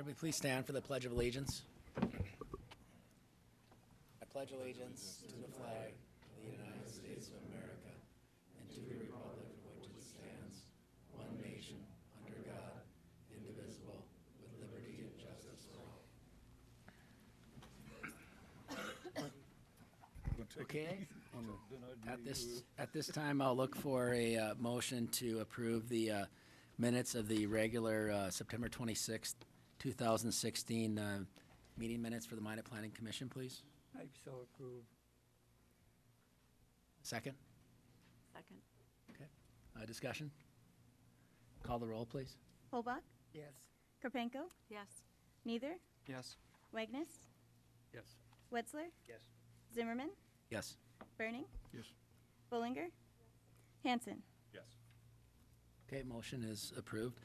everybody please stand for the Pledge of Allegiance? I pledge allegiance to the flag of the United States of America and to the republic for which it stands, one nation, under God, indivisible, with liberty and justice for all. Okay. At this time, I'll look for a motion to approve the minutes of the regular September 26th, 2016 meeting minutes for the Minot Planning Commission, please. I so approve. Second? Second. Okay. Discussion? Call the roll, please. Holbach, Yes. Karpenko, Yes. Neither, Yes. Wagness, Yes. Wetzler, Yes. Zimmerman, Yes. Burning, Yes. Bullinger, Hanson. Yes. Okay, motion is approved.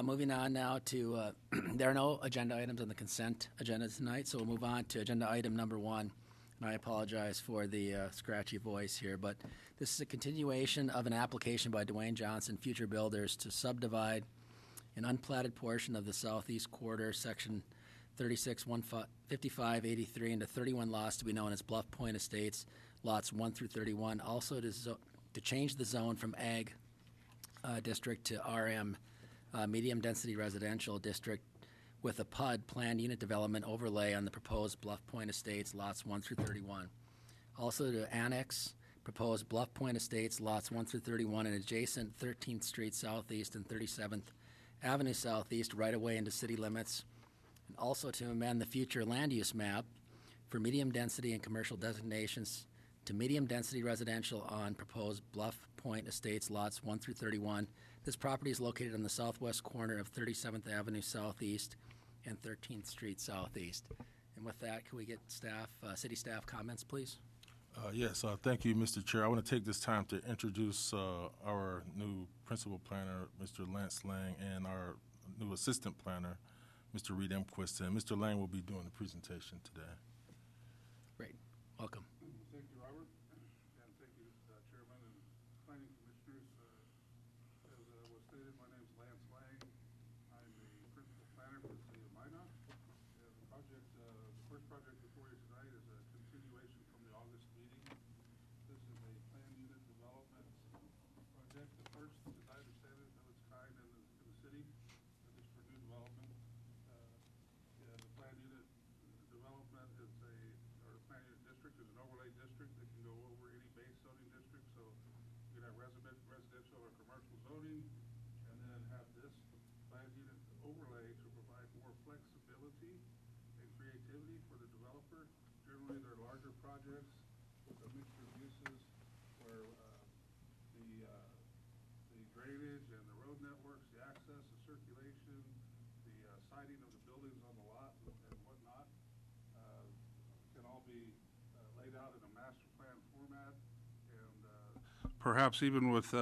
Moving on now to, there are no agenda items on the consent agenda tonight, so we'll move on to agenda item number 1. And I apologize for the scratchy voice here, but this is a continuation of an application by Dwayne Johnson Future Builders to subdivide an unplatted portion of the southeast quarter, section 36-5583, into 31 lots to be known as Bluff Point Estates, lots 1 through 31. Also to change the zone from Ag district to RM, medium density residential district, with a PUD, planned unit development overlay, on the proposed Bluff Point Estates lots 1 through 31. Also to annex proposed Bluff Point Estates lots 1 through 31 and adjacent 13th Street Southeast and 37th Avenue Southeast right of way into city limits. And also to amend the future land use map for medium density and commercial designations to medium density residential on proposed Bluff Point Estates lots 1 through 31. This property is located on the southwest corner of 37th Avenue Southeast and 13th Street Southeast. And with that, can we get staff, city staff comments, please? Yes, thank you, Mr. Chair. I want to take this time to introduce our new principal planner, Mr. Lance Lang, and our new assistant planner, Mr. Reed Emquist. And Mr. Lang will be doing the presentation today. Great. Welcome. Thank you, Robert, and thank you, Chairman and Planning Commissioners. As was stated, my name is Lance Lang. I'm the principal planner for the city of Minot. The project, the first project before you tonight is a continuation from the August meeting. This is a planned unit development project, the first, as I understand it, of its kind in the city, at least for new development. The planned unit development is or planned unit district is an overlay district that can go over any base zoning district. So you can have residential or commercial zoning, and then have this planned unit overlay to provide more flexibility and creativity for the developer. Generally, they're larger projects with a mixture of uses where the drainage and the road networks, the access, the circulation, the siting of the buildings on the lot and whatnot can all be laid out in a master plan format, and perhaps even with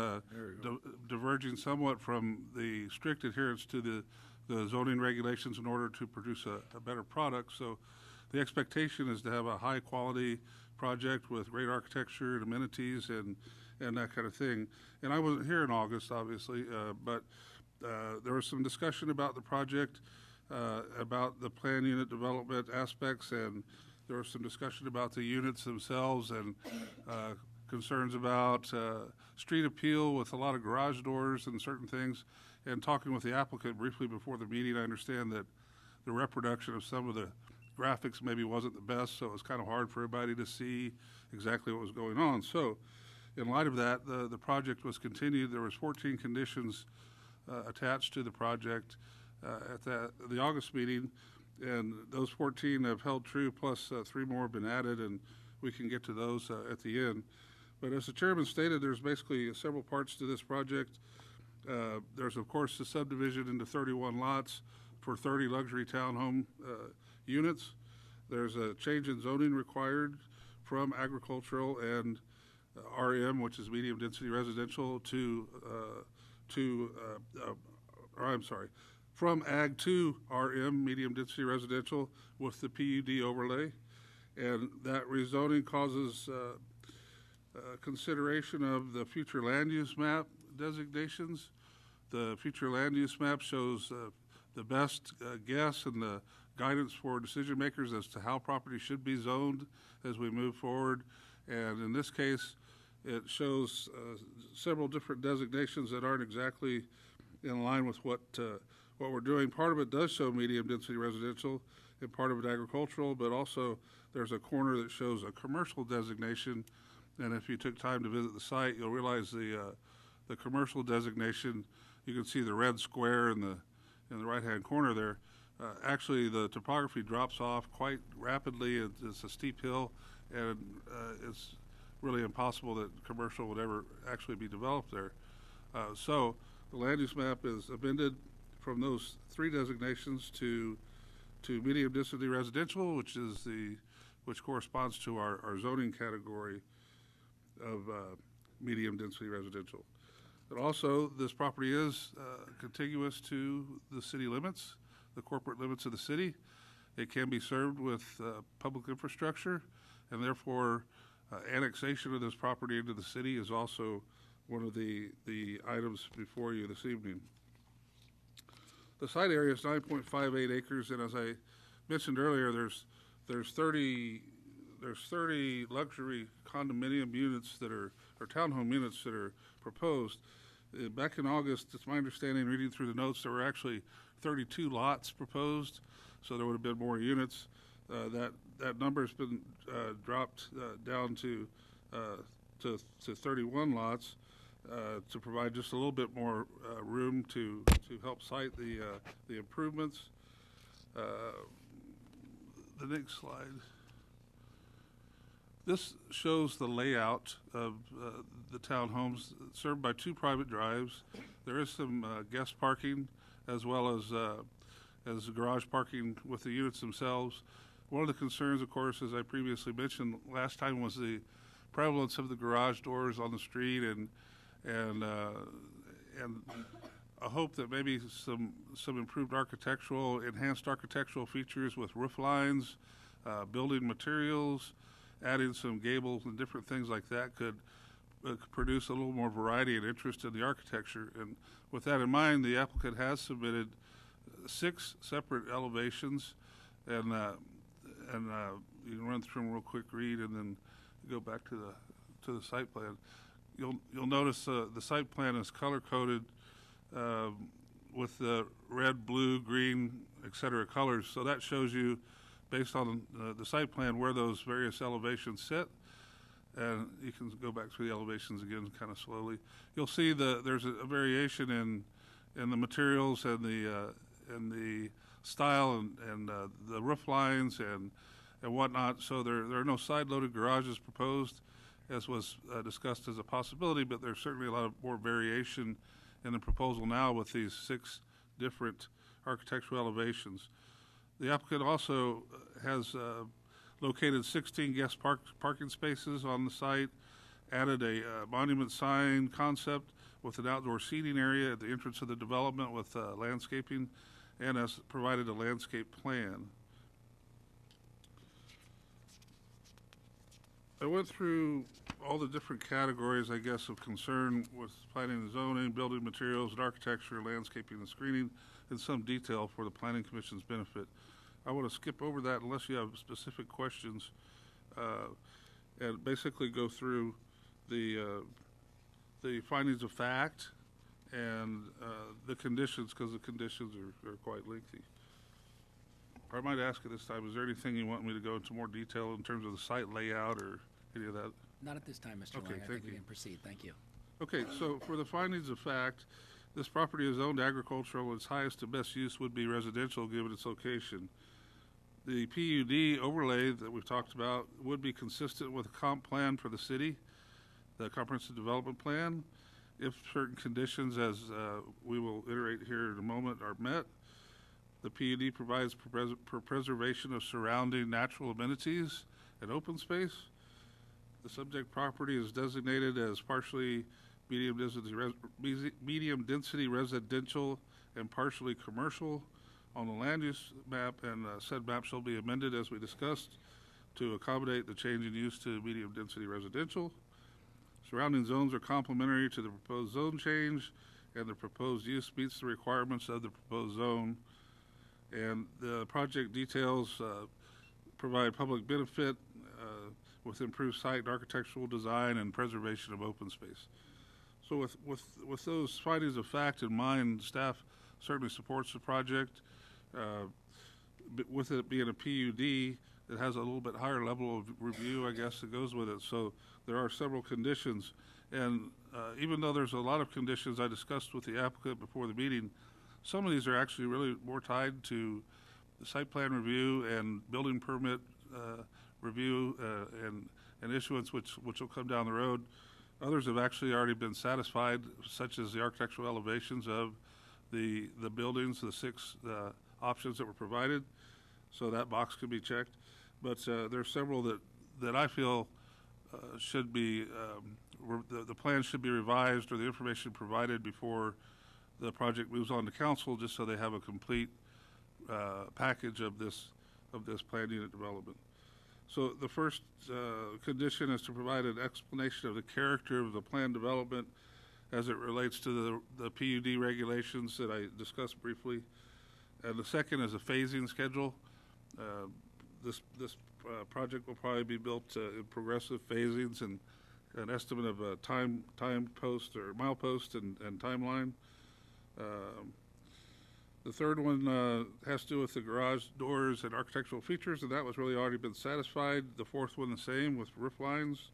diverging somewhat from the strict adherence to the zoning regulations in order to produce a better product. So the expectation is to have a high quality project with great architecture and amenities and that kind of thing. And I wasn't here in August, obviously, but there was some discussion about the project, about the plan unit development aspects, and there was some discussion about the units themselves and concerns about street appeal with a lot of garage doors and certain things. And talking with the applicant briefly before the meeting, I understand that the reproduction of some of the graphics maybe wasn't the best, so it was kind of hard for everybody to see exactly what was going on. So in light of that, the project was continued. There was 14 conditions attached to the project at the August meeting, and those 14 have held true, plus 3 more have been added, and we can get to those at the end. But as the chairman stated, there's basically several parts to this project. There's, of course, the subdivision into 31 lots for 30 luxury townhome units. There's a change in zoning required from agricultural and RM, which is medium density residential, from Ag to RM, medium density residential, with the PUD overlay. And that rezoning causes consideration of the future land use map designations. The future land use map shows the best guess and the guidance for decision makers as to how property should be zoned as we move forward. And in this case, it shows several different designations that aren't exactly in line with what we're doing. Part of it does show medium-density residential, and part of it agricultural, but also there's a corner that shows a commercial designation. And if you took time to visit the site, you'll realize the commercial designation. You can see the red square in the right-hand corner there. Actually, the topography drops off quite rapidly. It's a steep hill, and it's really impossible that commercial would ever actually be developed there. So the land use map is amended from those three designations to medium density residential, which corresponds to our zoning category of medium density residential. But also, this property is contiguous to the city limits, the corporate limits of the city. It can be served with public infrastructure, and therefore annexation of this property into the city is also one of the items before you this evening. The site area is 9.58 acres, and as I mentioned earlier, there's 30 luxury condominium units or townhome units that are proposed. Back in August, it's my understanding, reading through the notes, there were actually 32 lots proposed, so there would have been more units. That number has been dropped down to 31 lots to provide just a little bit more room to help site the improvements. The next slide. This shows the layout of the townhomes served by two private drives. There is some guest parking as well as garage parking with the units themselves. One of the concerns, of course, as I previously mentioned last time, was the prevalence of the garage doors on the street and a hope that maybe some improved enhanced architectural features with roof lines, building materials, adding some gables and different things like that could produce a little more variety and interest in the architecture. And with that in mind, the applicant has submitted 6 separate elevations, and you can run through them real quick, read, and then go back to the site plan. You'll notice the site plan is color coded with the red, blue, green, etc. colors. So that shows you, based on the site plan, where those various elevations sit. And you can go back through the elevations again kind of slowly. You'll see there's a variation in the materials and the style and the roof lines and whatnot. So there are no side-loaded garages proposed, as was discussed as a possibility, but there's certainly a lot of more variation in the proposal now with these 6 different architectural elevations. The applicant also has located 16 guest parking spaces on the site, added a monument sign concept with an outdoor seating area at the entrance of the development with landscaping, and has provided a landscape plan. I went through all the different categories, I guess, of concern with planning and zoning, building materials, and architecture, landscaping, and screening in some detail for the Planning Commission's benefit. I want to skip over that unless you have specific questions, and basically go through the findings of fact and the conditions, because the conditions are quite lengthy. I might ask at this time, is there anything you want me to go into more detail in terms of the site layout or any of that? Not at this time, Mr. Okay, Lang. I think thank we you. can proceed. Thank you. Okay, so for the findings of fact, this property is owned agricultural. Its highest and best use would be residential given its location. The PUD overlay that we've talked about would be consistent with a comp plan for the city, the comprehensive development plan, if certain conditions, as we will iterate here in a moment, are met. The PUD provides for preservation of surrounding natural amenities and open space. The subject property is designated as partially medium density residential and partially commercial on the land use map, and said map shall be amended as we discussed to accommodate the change in use to medium density residential. Surrounding zones are complementary to the proposed zone change, and the proposed use meets the requirements of the proposed zone. And the project details provide public benefit with improved site and architectural design and preservation of open space. So with those findings of fact in mind, staff certainly supports the project. With it being a PUD, it has a little bit higher level of review, I guess, that goes with it. So there are several conditions. And even though there's a lot of conditions I discussed with the applicant before the meeting, some of these are actually really more tied to the site plan review and building permit review and issuance, which will come down the road. Others have actually already been satisfied, such as the architectural elevations of the buildings, the 6 options that were provided. So that box could be checked. But there's several that I feel should be, the plan should be revised or the information provided before the project moves on to council, just so they have a complete package of this planned unit development. So the first condition is to provide an explanation of the character of the planned development as it relates to the PUD regulations that I discussed briefly. And the second is a phasing schedule. This project will probably be built in progressive phasings and an estimate of a time post or milepost and timeline. The third one has to do with the garage doors and architectural features, and that was really already been satisfied. The fourth one the same with roof lines.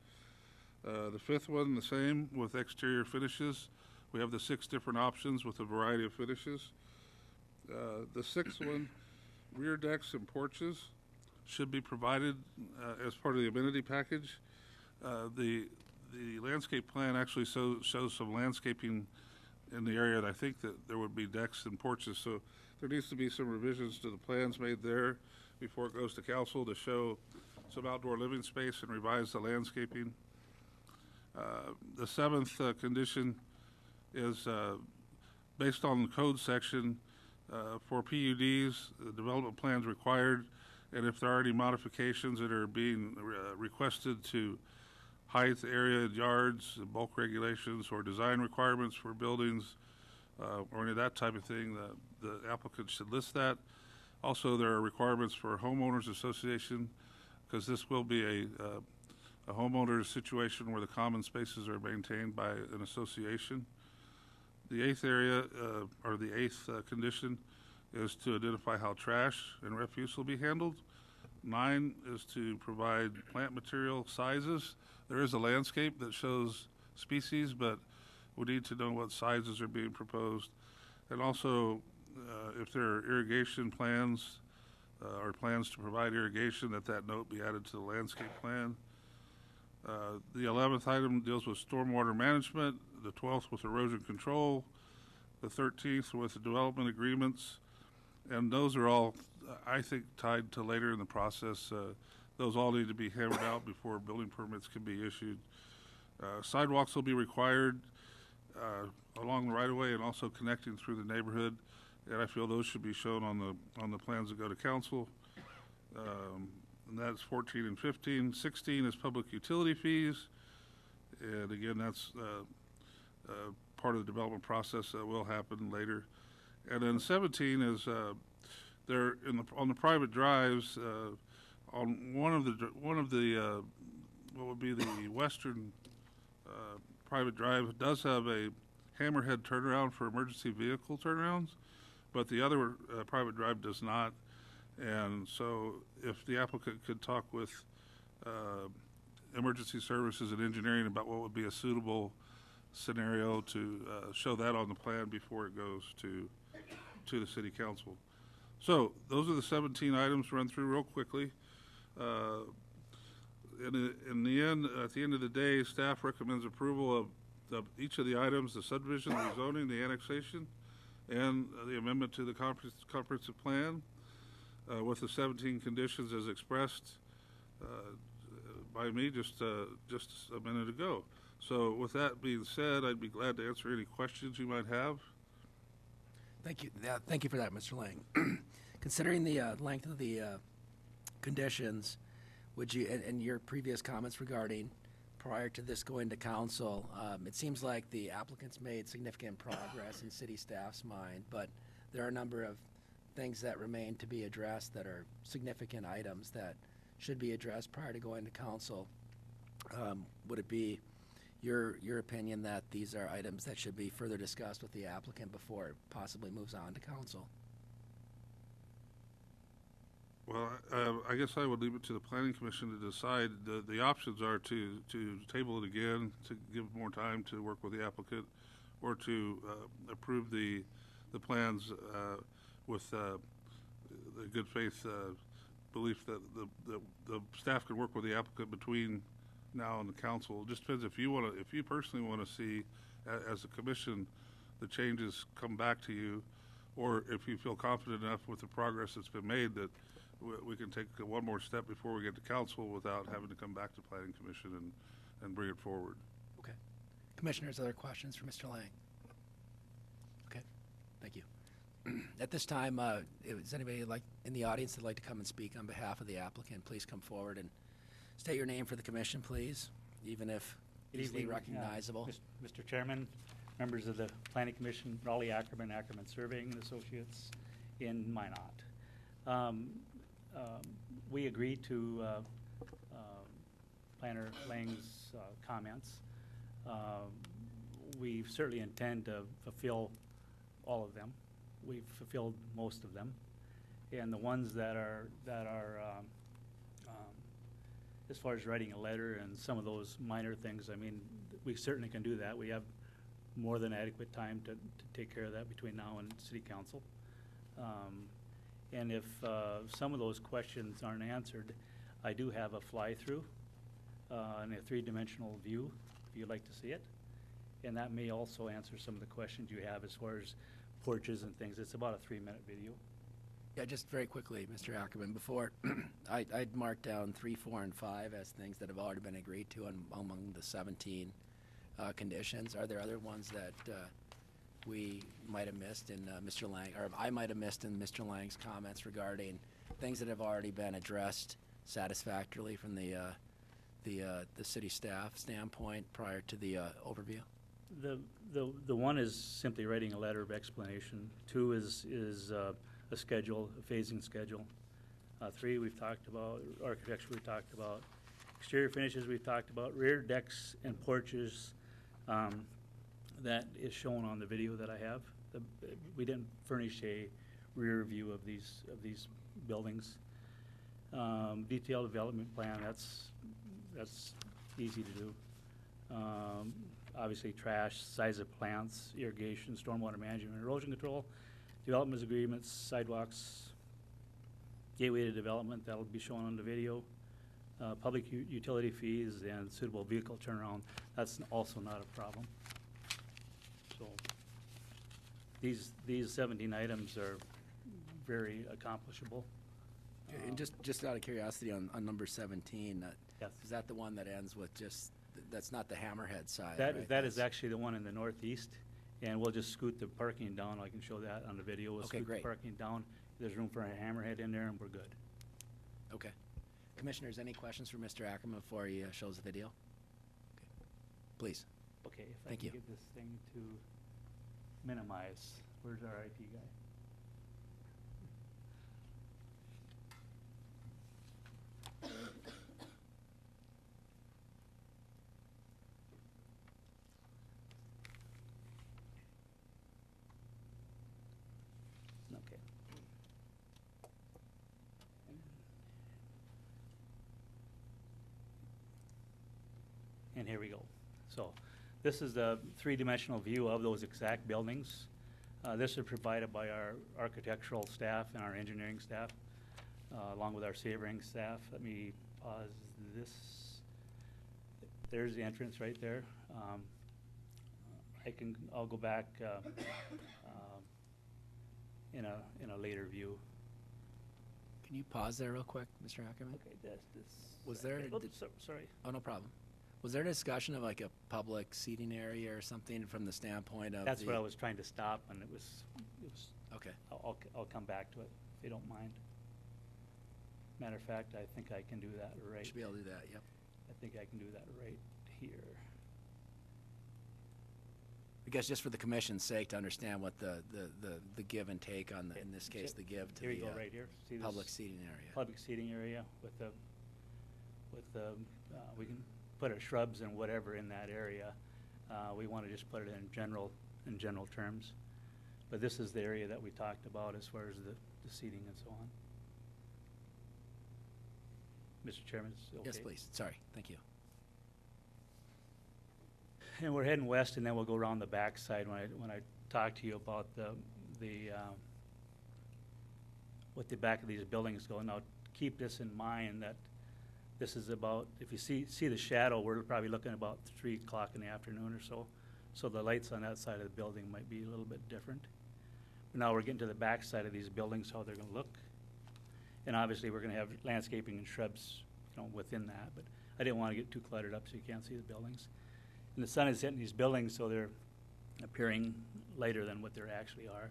The fifth one the same with exterior finishes. We have the 6 different options with a variety of finishes. The sixth one, rear decks and porches should be provided as part of the amenity package. The landscape plan actually shows some landscaping in the area, and I think that there would be decks and porches. So there needs to be some revisions to the plans made there before it goes to council to show some outdoor living space and revise the landscaping. The seventh condition is based on the code section for PUDs, the development plans required, and if there are any modifications that are being requested to height, area, yards, bulk regulations, or design requirements for buildings, or any of that type of thing, the applicant should list that. Also, there are requirements for homeowners association, because this will be a homeowner's situation where the common spaces are maintained by an association. The eighth area, or the eighth condition, is to identify how trash and refuse will be handled. 9 is to provide plant material sizes. There is a landscape that shows species, but we need to know what sizes are being proposed. And also, if there are irrigation plans or plans to provide irrigation, that note be added to the landscape plan. The 11th item deals with stormwater management, the 12th with erosion control, the 13th with the development agreements, and those are all, I think, tied to later in the process. Those all need to be hammered out before building permits can be issued. Sidewalks will be required along the right-of-way and also connecting through the neighborhood, and I feel those should be shown on the plans that go to council. And that's 14 and 15. 16 is public utility fees, and again, that's part of the development process that will happen later. And then 17 is there on the private drives. On one of the what would be the western private drive does have a hammerhead turnaround for emergency vehicle turnarounds, but the other private drive does not. And so if the applicant could talk with emergency services and engineering about what would be a suitable scenario to show that on the plan before it goes to the city council. So those are the 17 items run through real quickly. In the end, at the end of the day, staff recommends approval of each of the items: the subdivision, the rezoning, the annexation, and the amendment to the comprehensive plan, with the 17 conditions as expressed by me just a minute ago. So with that being said, I'd be glad to answer any questions you might have. Thank you. Thank you for that, Mr. Lang. Considering the length of the conditions, would you, and your previous comments regarding prior to this going to council, it seems like the applicant's made significant progress in city staff's mind, but there are a number of things that remain to be addressed that are significant items that should be addressed prior to going to council. Would it be your opinion that these are items that should be further discussed with the applicant before it possibly moves on to council? Well, I guess I would leave it to the planning commission to decide. The options are to table it again, to give more time to work with the applicant, or to approve the plans with the good faith belief that the staff can work with the applicant between now and the council. It just depends if you personally want to see, as a commission, the changes come back to you, or if you feel confident enough with the progress that's been made that we can take one more step before we get to council without having to come back to planning commission and bring it forward. Okay. Commissioners, other questions for Mr. Lang? Okay, thank you. At this time, is anybody in the audience that'd like to come and speak on behalf of the applicant? Please come forward and state your name for the commission, please, even if Good easily evening, recognizable. Mr. Chairman, members of the Planning Commission, Raleigh Ackerman Surveying and Associates in Minot. We agreed to Planner Lang's comments. We certainly intend to fulfill all of them. We've fulfilled most of them, and the ones that are as far as writing a letter and some of those minor things, I mean, we certainly can do that. We have more than adequate time to take care of that between now and city council. And if some of those questions aren't answered, I do have a fly-through and a three-dimensional view, if you'd like to see it. And that may also answer some of the questions you have as far as porches and things. It's about a 3-minute video. Yeah, just very quickly, Mr. Ackerman, before, I'd marked down 3, 4, and 5 as things that have already been agreed to among the 17 conditions. Are there other ones that we might have missed in Mr. Lang, or I might have missed in Mr. Lang's comments regarding things that have already been addressed satisfactorily from the city staff standpoint prior to the overview? The one is simply writing a letter of explanation. 2 is a schedule, a phasing schedule. 3 we've talked about, architecture we've talked about, exterior finishes we've talked about, rear decks and porches. That is shown on the video that I have. We didn't furnish a rear view of these buildings. Detailed development plan, that's easy to do. Obviously trash, size of plants, irrigation, stormwater management, erosion control, development agreements, sidewalks, gateway to development, that'll be shown on the video. Public utility fees and suitable vehicle turnaround, that's also not a problem. So these 17 items are very accomplishable. And just out of curiosity, on number 17, Yes. is that the one that ends with just, that's not the Hammerhead side, That right? is actually the one in the northeast, and we'll just scoot the parking down. I can show that on the video. We'll Okay, scoot great. the parking down. There's room for a hammerhead in there, and we're good. Okay. Commissioners, any questions for Mr. Ackerman before he shows the video? Okay. Please. Okay, if I Thank can you. get this thing to minimize. Where's our IT guy? Okay. And here we go. So this is the three-dimensional view of those exact buildings. This is provided by our architectural staff and our engineering staff, along with our savoring staff. Let me pause this. There's the entrance right there. I'll go back in a later view. Can you pause there real quick, Mr. Ackerman? Okay, this. Was there- Oops, sorry. Oh, no problem. Was there discussion of like a public seating area or something from the standpoint of That's the? what I was trying to stop, and it was. Okay. I'll come back to it if you don't mind. Matter of fact, I think I can do that right. Should be able to do that, yep. I think I can do that right here. Because just for the commission's sake, to understand what the give and take on, in this case, the give to Here you the go, right here. See this public seating area. public seating area with we can put our shrubs and whatever in that area. We want to just put it in general terms. But this is the area that we talked about as far as the seating and so on. Mr. Chairman, is it okay? Yes, please. Sorry. Thank you. And we're heading west, and then we'll go around the backside when I talk to you about what the back of these buildings go. Now, keep this in mind that this is about, if you see the shadow, we're probably looking about 3 o'clock in the afternoon or so. So the lights on that side of the building might be a little bit different. Now we're getting to the back side of these buildings, how they're going to look. And obviously, we're going to have landscaping and shrubs, within that. But I didn't want to get too cluttered up so you can't see the buildings. And the sun is hitting these buildings, so they're appearing lighter than what they actually are.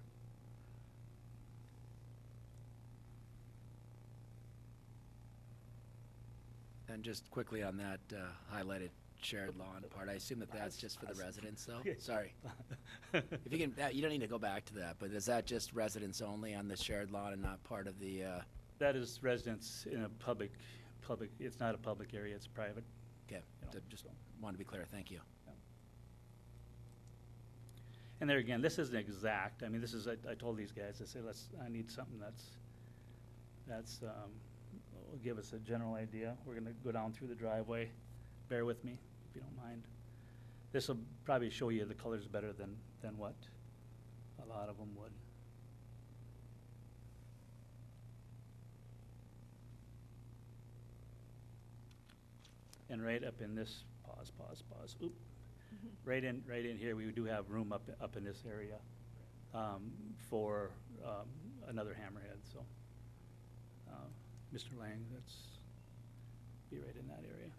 And just quickly on that highlighted shared lawn part, I assume that that's just for the residents, though? Sorry. If you can, you don't need to go back to that, but is that just residents only on the shared lawn and not part of the, That is residents in a public, it's not a public area, it's private. okay, just wanted to be clear. Thank you. And there again, this isn't exact. I mean, this is, I told these guys, I said, I need something that's will give us a general idea. We're gonna go down through the driveway. Bear with me, if you don't mind. This will probably show you the colors better than what a lot of them would. And right up in this, pause, oop. Right in here, we do have room up in this area for another hammerhead, so. Mr. Lang, that's be right in that area.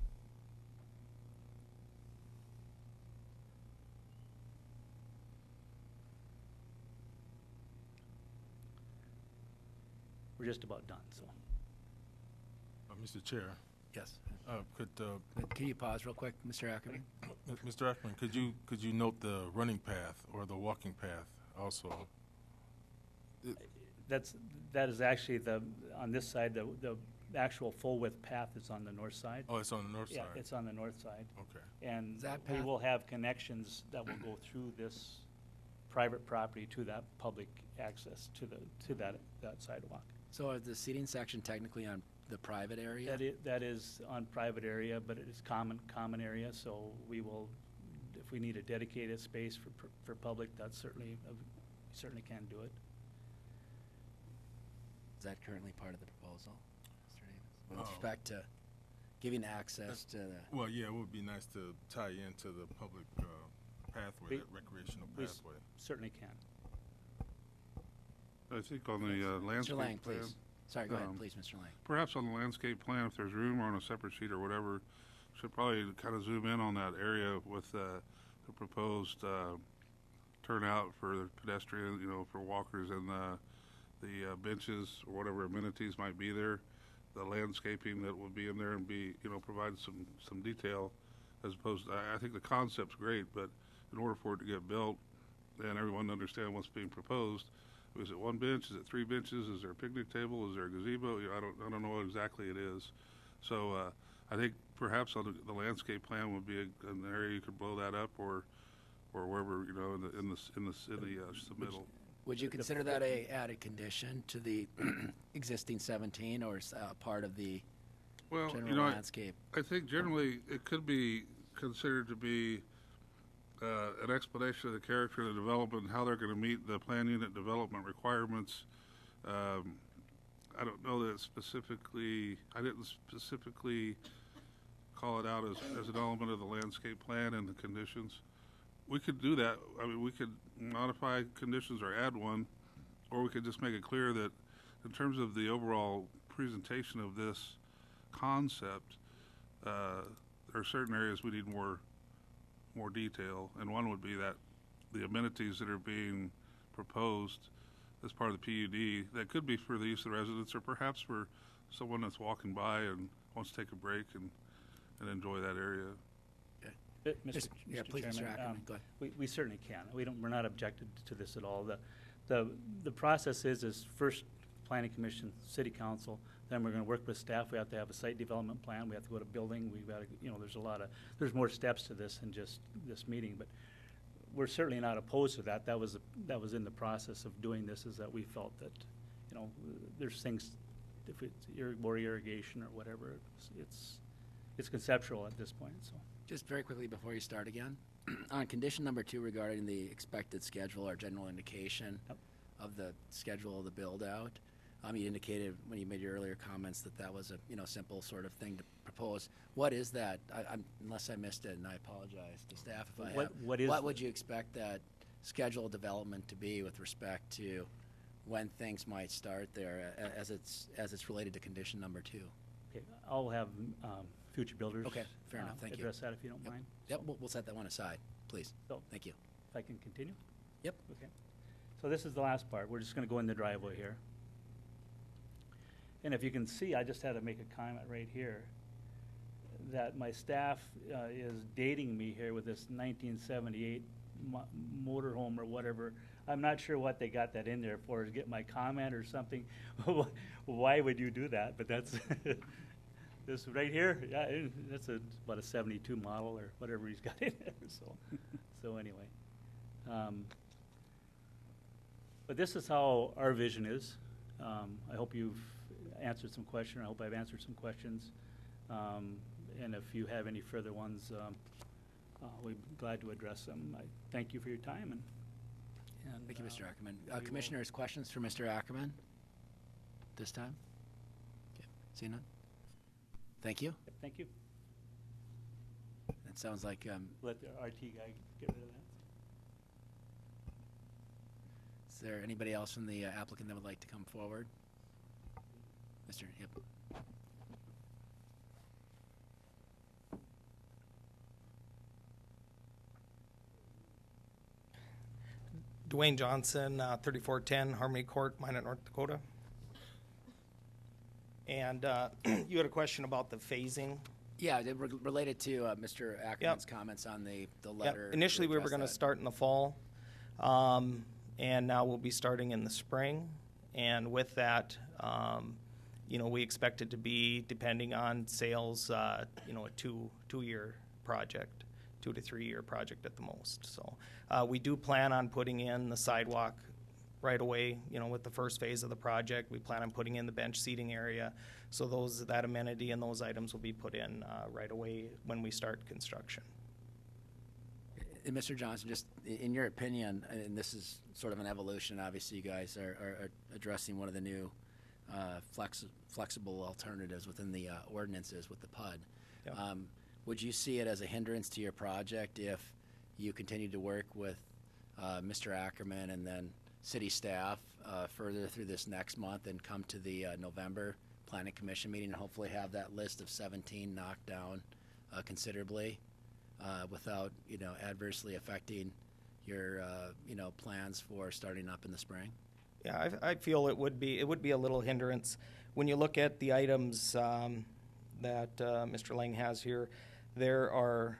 We're just about done, so. Mr. Chair, Yes. could Can you pause real quick, Mr. Ackerman? Mr. Ackerman, could you note the running path or the walking path also? That is actually on this side, the actual full width path is on the north side. Oh, it's on the north Yeah, side? it's on the north side. Okay. And Is that we path- will have connections that will go through this private property to that public access to that sidewalk. So is the seating section technically on the private area? That is on private area, but it is common area, so we will, if we need a dedicated space for public, that's certainly, we certainly can do it. Is that currently part of the proposal, Mr. Davis? With Oh. respect to giving access to the, Well, yeah, it would be nice to tie into the public pathway, We- that recreational we pathway. Certainly can. I think on the Mr. landscape Lang, plan, please. Sorry, go ahead, um, please, Mr. Lang. perhaps on the landscape plan, if there's room or on a separate sheet or whatever, should probably kind of zoom in on that area with the proposed turnout for pedestrians, for walkers and the benches or whatever amenities might be there, the landscaping that would be in there and provide some detail as opposed to, I think the concept's great, but in order for it to get built and everyone to understand what's being proposed, is it one bench? Is it 3 benches? Is there a picnic table? Is there a gazebo? I don't know what exactly it is. So I think perhaps on the landscape plan would be an area you could blow that up or wherever in the submittal. Would you consider that a added condition to the existing 17 or part of the Well, general landscape? I think generally it could be considered to be an explanation of the character of the development and how they're going to meet the plan unit development requirements. I don't know that I didn't specifically call it out as an element of the landscape plan and the conditions. We could do that. I mean, we could modify conditions or add one, or we could just make it clear that in terms of the overall presentation of this concept, there are certain areas we need more detail, and one would be that the amenities that are being proposed as part of the PUD, that could be for the use of the residents or perhaps for someone that's walking by and wants to take a break and enjoy that area. Yeah, please, Mr. Ackerman, go ahead. We certainly can. We're not objected to this at all. The process is first planning commission, city council, then we're gonna work with staff. We have to have a site development plan. We have to go to building. We've got to, there's more steps to this than just this meeting, but we're certainly not opposed to that. That was in the process of doing this, is that we felt that, there's things, if it's more irrigation or whatever, it's conceptual at this point, so. Just very quickly before you start again, on condition number 2 regarding the expected schedule or general indication Yep. of the schedule of the build-out, you indicated when you made your earlier comments that that was a, simple sort of thing to propose. What is that? Unless I missed it, and I apologize to staff if I have. What would you expect that schedule development to be with respect to when things might start there as it's related to condition number 2? Okay, I'll have future builders. Okay, fair enough. Thank you. Address that if you don't Yep. mind. Yep, we'll set that one aside, please. So, Thank you. if I can continue? Yep. Okay. So this is the last part. We're just gonna go in the driveway here. And if you can see, I just had to make a comment right here that my staff is dating me here with this 1978 motorhome or whatever. I'm not sure what they got that in there for, to get my comment or something. Why would you do that? But that's this right here. Yeah, that's about a 72 model or whatever he's got in there. So anyway, but this is how our vision is. I hope you've answered some questions. I hope I've answered some questions. And if you have any further ones, we'd be glad to address them. I thank you for your time. And Thank you, Mr. Ackerman. we will- Commissioners, questions for Mr. Ackerman this time? Okay, see none? Thank you. Thank you. It sounds like, Let the RT guy get rid of that. is there anybody else from the applicant that would like to come forward? Mr. Yep. Dwayne Johnson, 3410 Harmony Court, Minot, North Dakota. And you had a question about the phasing. Yeah, they were related to Mr. Ackerman's comments on the Yep. letter. Initially, we were address going to that. start in the fall, and now we'll be starting in the spring. And with that, we expect it to be, depending on sales, a two-year project, 2 to 3 year project at the most. So we do plan on putting in the sidewalk right away, with the first phase of the project. We plan on putting in the bench seating area. So that amenity and those items will be put in right away when we start construction. And Mr. Johnson, just in your opinion, and this is sort of an evolution, obviously you guys are addressing one of the new flexible alternatives within the ordinances with the PUD. Yep. Would you see it as a hindrance to your project if you continued to work with Mr. Ackerman and then city staff further through this next month and come to the November Planning Commission meeting and hopefully have that list of 17 knocked down considerably without, adversely affecting your, plans for starting up in the spring? Yeah, I feel it would be a little hindrance. When you look at the items that Mr. Lang has here, there are,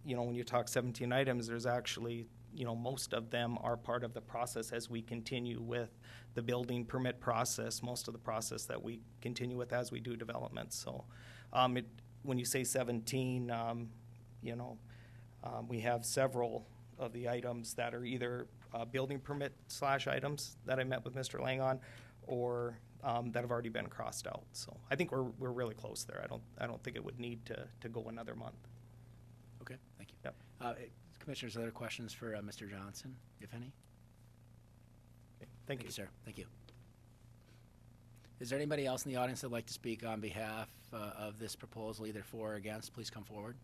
when you talk 17 items, there's actually, most of them are part of the process as we continue with the building permit process, most of the process that we continue with as we do development. So when you say 17, we have several of the items that are either building permit / items that I met with Mr. Lang on, or that have already been crossed out. So I think we're really close there. I don't think it would need to go another month. Okay, thank you. Yep. Commissioners, other questions for Mr. Johnson, if any? Okay, thank you. Sir. Thank you. Is there anybody else in the audience that'd like to speak on behalf of this proposal, either for or against? Please come forward.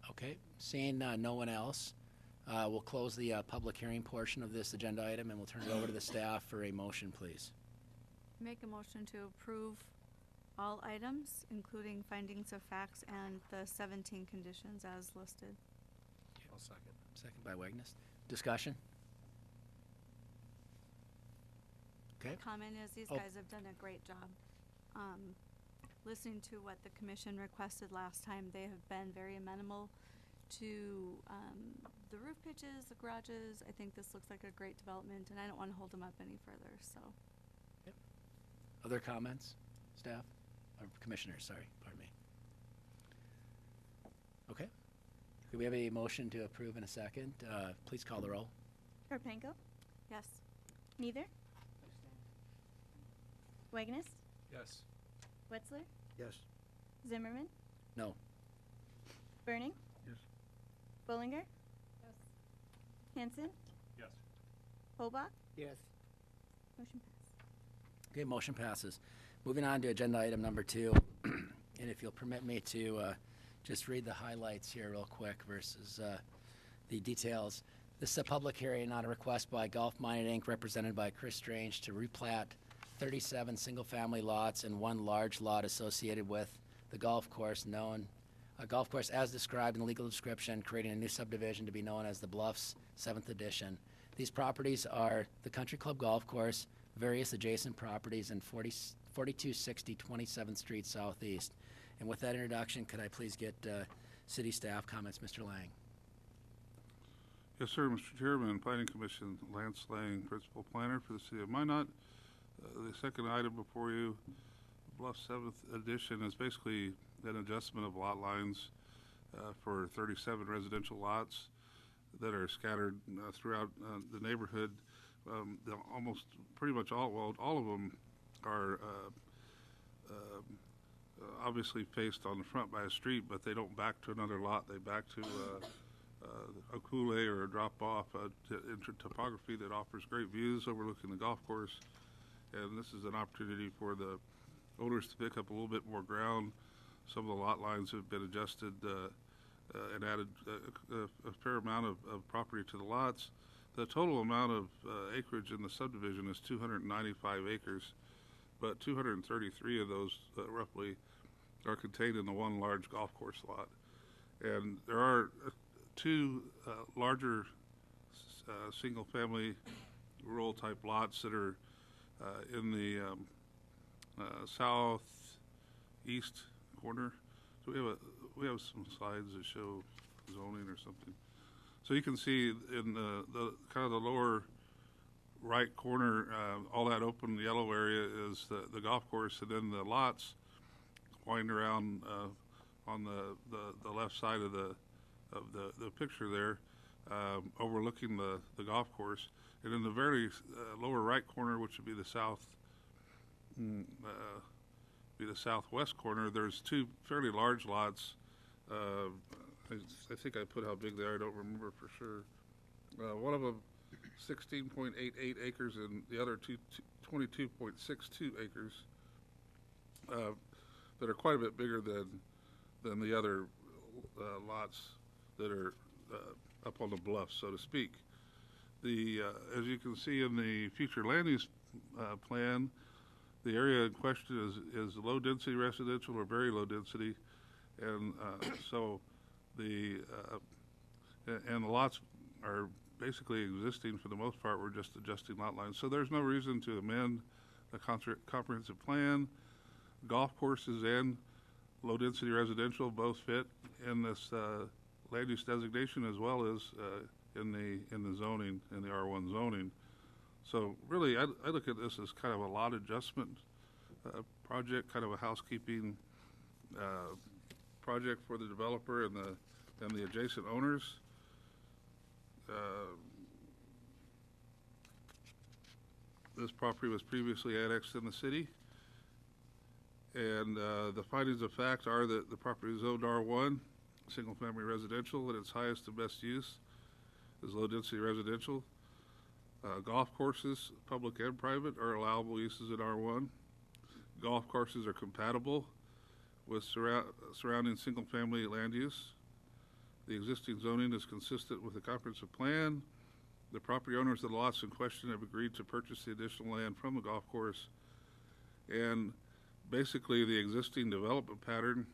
Okay, seeing no one else, we'll close the public hearing portion of this agenda item and we'll turn it over to the staff for a motion, please. Make a motion to approve all items, including findings of facts and the 17 conditions as listed. I'll second. Second by Wagner. Discussion? Okay. Comment is these Oh. guys have done a great job. listening to what the commission requested last time, they have been very amenable to the roof pitches, the garages. I think this looks like a great development, and I don't want to hold them up any further, so. Other comments, staff, or commissioners, sorry, pardon me. Okay. Could we have a motion to approve in a second? Please call the roll. Karpenko, Yes. Neither, Wagnus, Yes. Wetzler, Yes. Zimmerman, No. Burning, Yes. Bullinger, Hanson, Yes. Hobach, Yes. motion passed. Okay, motion passes. Moving on to agenda item number 2, and if you'll permit me to just read the highlights here real quick versus the details. This is a public hearing on a request by Gulf Mining Inc., represented by Chris Strange, to replat 37 single-family lots and 1 large lot associated with the golf course golf course as described in the legal description, creating a new subdivision to be known as the Bluffs 7th Edition. These properties are the Country Club Golf Course, various adjacent properties, and 4260 27th Street Southeast. And with that introduction, could I please get city staff comments? Mr. Lang. Yes, sir, Mr. Chairman, Planning Commission, Lance Lang, Principal Planner for the City of Minot. The second item before you, Bluff 7th Edition, is basically an adjustment of lot lines for 37 residential lots that are scattered throughout the neighborhood. Almost pretty much all of them are obviously faced on the front by a street, but they don't back to another lot. They back to a coulee or a drop-off into topography that offers great views overlooking the golf course. And this is an opportunity for the owners to pick up a little bit more ground. Some of the lot lines have been adjusted and added a fair amount of property to the lots. The total amount of acreage in the subdivision is 295 acres, but 233 of those roughly are contained in the 1 large golf course lot. And there are 2 larger single-family rural type lots that are in the southeast corner. So we have some slides that show zoning or something. So you can see in the kind of the lower right corner, all that open yellow area is the golf course, and then the lots wind around on the left side of the picture there, overlooking the golf course. And in the very lower right corner, which would be the southwest corner, there's 2 fairly large lots. I think I put how big they are. I don't remember for sure. One of them 16.88 acres and the other 22.62 acres that are quite a bit bigger than the other lots that are up on the bluff, so to speak. As you can see in the future land use plan, the area in question is low density residential or very low density, and so the lots are basically existing for the most part. We're just adjusting lot lines, so there's no reason to amend the comprehensive plan. Golf courses and low density residential both fit in this land use designation, as well as in the zoning, in the R1 zoning. So really, I look at this as kind of a lot adjustment project, kind of a housekeeping project for the developer and the adjacent owners. This property was previously annexed in the city, and the findings of fact are that the property is zoned R1, single-family residential, and its highest and best use is low-density residential. Golf courses, public and private, are allowable uses in R1. Golf courses are compatible with surrounding single-family land use. The existing zoning is consistent with the comprehensive plan. The property owners of the lots in question have agreed to purchase the additional land from the golf course. And basically, the existing development pattern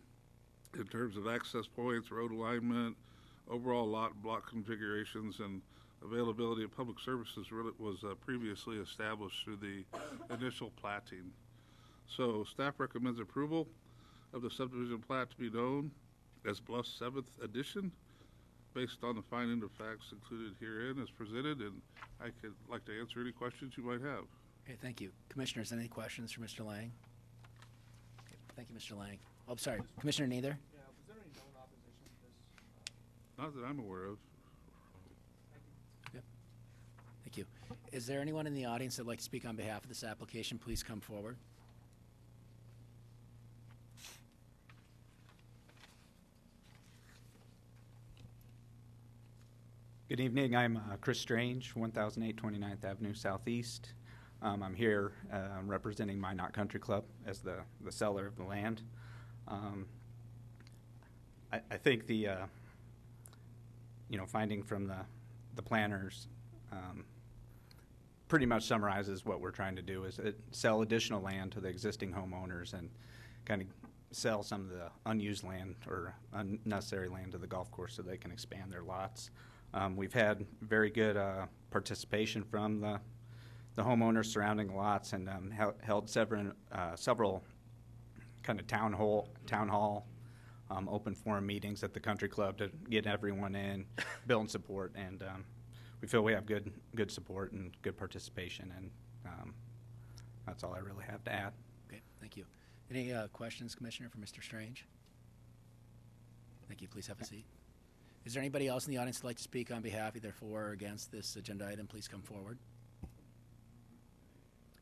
in terms of access points, road alignment, overall lot and block configurations, and availability of public services really was previously established through the initial platting. So staff recommends approval of the subdivision plat to be known as Bluff 7th Edition, based on the finding of facts included herein as presented, and I could like to answer any questions you might have. Okay, thank you. Commissioners, any questions for Mr. Lang? Okay, thank you, Mr. Lang. Oh, I'm sorry, Commissioner Neither? Yeah, was there any known opposition to this? Not that I'm aware of. Thank you. Is there anyone in the audience that'd like to speak on behalf of this application? Please come forward. Good evening. I'm Chris Strange, 1008 29th Avenue Southeast. I'm here representing Minot Country Club as the seller of the land. I think the finding from the planners pretty much summarizes what we're trying to do is sell additional land to the existing homeowners and kind of sell some of the unused land or unnecessary land to the golf course so they can expand their lots. We've had very good participation from the homeowners surrounding the lots and held several kind of town hall open forum meetings at the country club to get everyone in, build support, and we feel we have good support and good participation, and that's all I really have to add. Okay, thank you. Any questions, Commissioner, for Mr. Strange? Thank you. Please have a seat. Is there anybody else in the audience who'd like to speak on behalf either for or against this agenda item? Please come forward.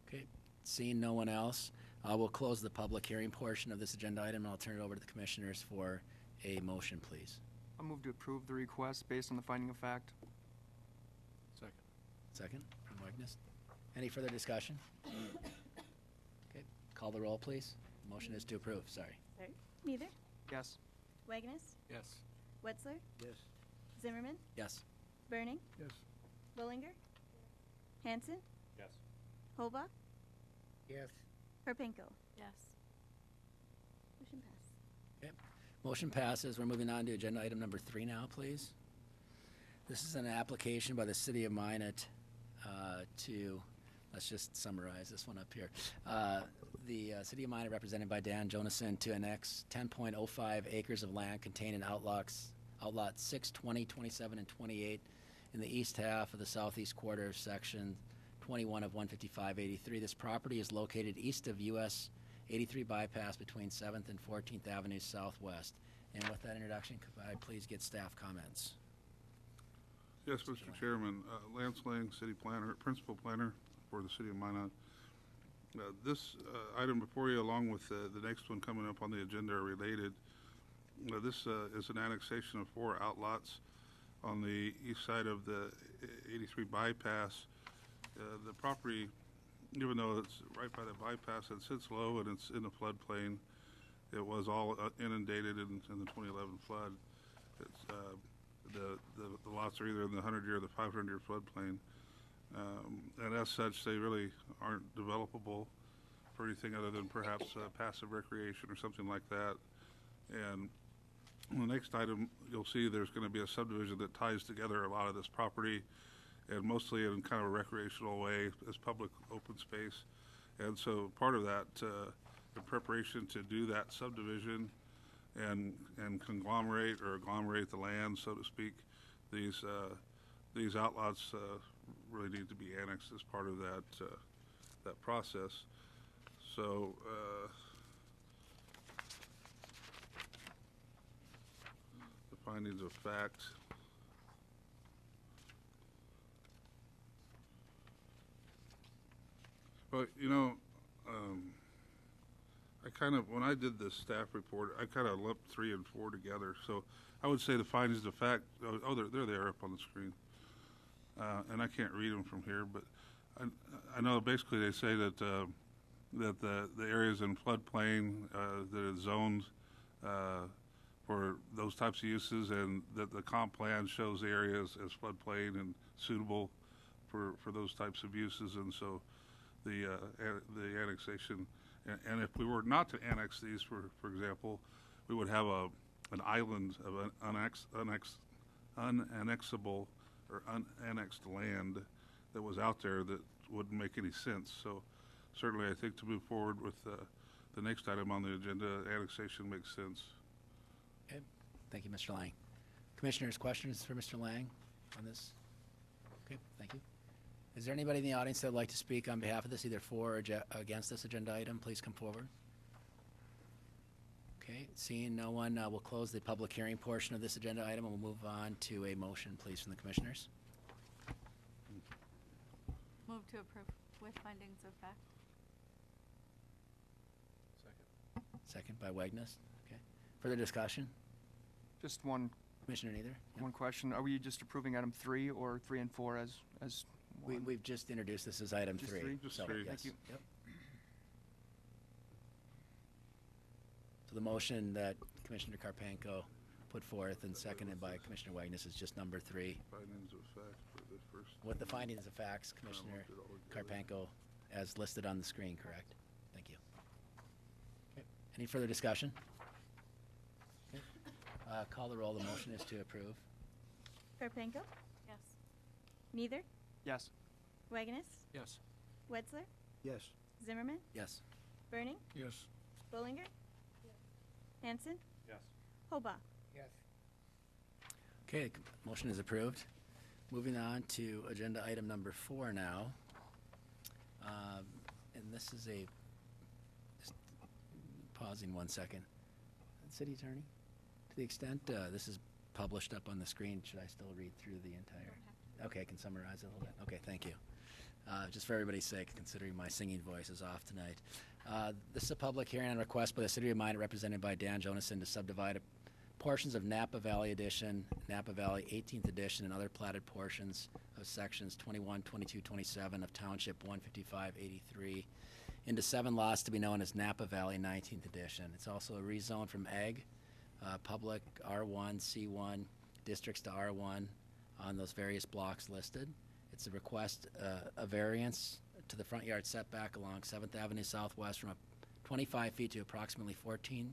Okay, seeing no one else, we'll close the public hearing portion of this agenda item, and I'll turn it over to the commissioners for a motion, please. I'll move to approve the request based on the finding of fact. Second, from Wagner. Any further discussion? Okay, call the roll, please. Motion is to approve, sorry. Sorry. Neither. Yes. Wagner. Yes. Wetzler. Yes. Zimmerman. Yes. Burning. Yes. Bullinger. Hanson. Yes. Hobach. Yes. Karpenko. Yes. Motion passed. Motion passes. We're moving on to agenda item number 3 now, please. This is an application by the City of Minot let's just summarize this one up here. The City of Minot, represented by Dan Jonason, to annex 10.05 acres of land contained in outlots 6, 20, 27, and 28 in the east half of the southeast quarter of section 21 of 15583. This property is located east of US 83 bypass between 7th and 14th Avenues Southwest. And with that introduction, could I please get staff comments? Yes, Mr. Chairman. Lance Lang, City Planner, Principal Planner for the City of Minot. This item before you, along with the next one coming up on the agenda, are related. This is an annexation of 4 outlots on the east side of the 83 bypass. The property, even though it's right by the bypass, it sits low and it's in the floodplain. It was all inundated in the 2011 flood. It's the lots are either in the 100-year or the 500-year floodplain, and as such, they really aren't developable for anything other than perhaps passive recreation or something like that. And on the next item, you'll see there's going to be a subdivision that ties together a lot of this property, and mostly in kind of a recreational way as public open space. And so part of that, in preparation to do that subdivision and conglomerate or agglomerate the land, so to speak, these outlots really need to be annexed as part of that process. So the findings of fact. Well, I kind of, when I did this staff report, I kind of lumped 3 and 4 together. So I would say the findings of fact, they're there up on the screen. And I can't read them from here, but I know basically they say that the areas in floodplain that is zoned for those types of uses, and that the comp plan shows the areas as floodplain and suitable for those types of uses. And so the annexation, and if we were not to annex these, for example, we would have an island of unannexable or unannexed land that was out there that wouldn't make any sense. So certainly I think to move forward with the next item on the agenda, annexation makes sense. Okay, thank you, Mr. Lang. Commissioners, questions for Mr. Lang on this? Okay, thank you. Is there anybody in the audience that would like to speak on behalf of this, either for or against this agenda item? Please come forward. Okay, seeing no one, we'll close the public hearing portion of this agenda item, and we'll move on to a motion, please, from the commissioners. Move to approve with findings of fact. Second by Wagnus. Okay. Further discussion? Just one Commissioner Neither? Yep. one question. Are we just approving item 3 or 3 and 4 as one? We've just introduced this as item Just 3. three? Just So, three. yes. Thank you. Yep. So the motion that Commissioner Karpenko put forth and seconded by Commissioner Wagnus is just number 3. Findings of fact for the first. With the findings of facts, Commissioner looked it all together. Karpenko, as listed on the screen, correct? Thank you. Okay. Any further discussion? Okay. Call the roll. The motion is to approve. Karpenko, Yes. Neither, Yes. Wagonus, Yes. Wetzler, Yes. Zimmerman, Yes. Burning, Yes. Bullinger, Hanson, Yes. Hobach. Yes. Okay, motion is approved. Moving on to agenda item number 4 now. And this is just pausing 1 second. City Attorney, to the extent this is published up on the screen, should I still read through the entire? Okay, I can summarize it a little bit. Okay, thank you. Just for everybody's sake, considering my singing voice is off tonight. This is a public hearing on request by the City of Minot, represented by Dan Jonason, to subdivide portions of Napa Valley Edition, Napa Valley 18th Edition, and other platted portions of sections 21, 22, 27 of Township 155-83 into 7 lots to be known as Napa Valley 19th Edition. It's also a rezone from Ag, public R1, C1 districts to R1 on those various blocks listed. It's a request, a variance to the front yard setback along 7th Avenue Southwest from 25 feet to approximately 14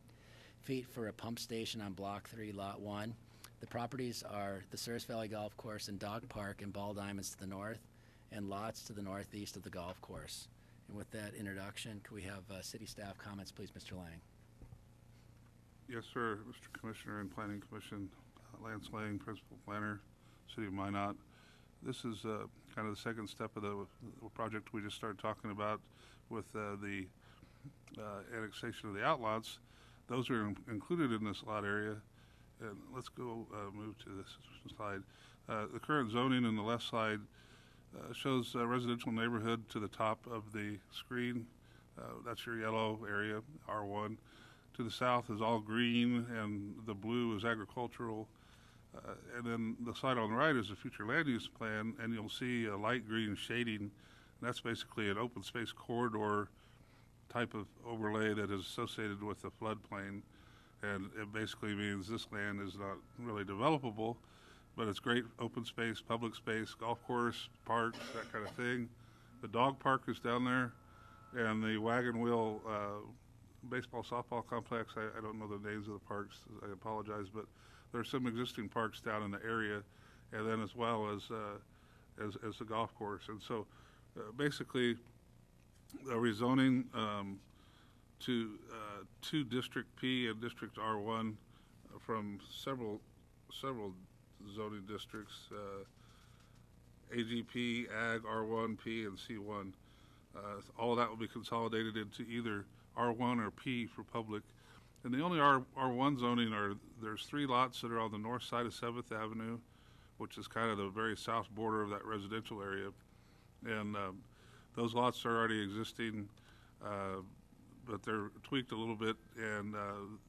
feet for a pump station on Block 3, Lot 1. The properties are the Souris Valley Golf Course and Dog Park and Ball Diamonds to the north, and lots to the northeast of the golf course. And with that introduction, could we have city staff comments, please, Mr. Lang? Yes, sir, Mr. Commissioner and Planning Commission, Lance Lang, Principal Planner, City of Minot. This is kind of the second step of the project we just started talking about with the annexation of the outlots. Those are included in this lot area. And let's go move to this slide. The current zoning on the left side shows a residential neighborhood to the top of the screen. That's your yellow area, R1. To the south is all green, and the blue is agricultural. And then the side on the right is a future land use plan, and you'll see a light green shading. And that's basically an open space corridor type of overlay that is associated with the floodplain. And it basically means this land is not really developable, but it's great open space, public space, golf course, parks, that kind of thing. The dog park is down there, and the wagon wheel baseball, softball complex. I don't know the names of the parks. I apologize, but there are some existing parks down in the area, and then as well as the golf course. And so, basically, the rezoning to District P and District R1 from several zoning districts, AGP, Ag, R1, P, and C1. All of that will be consolidated into either R1 or P for public. And the only R1 zoning there's 3 lots that are on the north side of 7th Avenue, which is kind of the very south border of that residential area. And those lots are already existing, but they're tweaked a little bit, and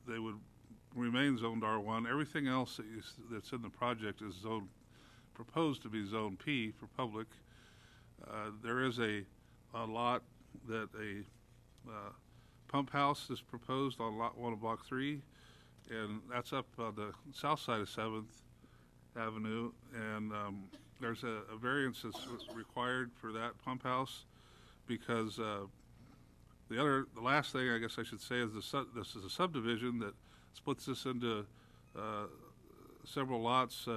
they would remain zoned R1. Everything else that's in the project is proposed to be Zone P for public. There is a lot that a pump house is proposed on Lot 1 of Block 3, and that's up on the south side of 7th Avenue, and there's a variance that's required for that pump house because the last thing I guess I should say is this is a subdivision that splits this into several lots.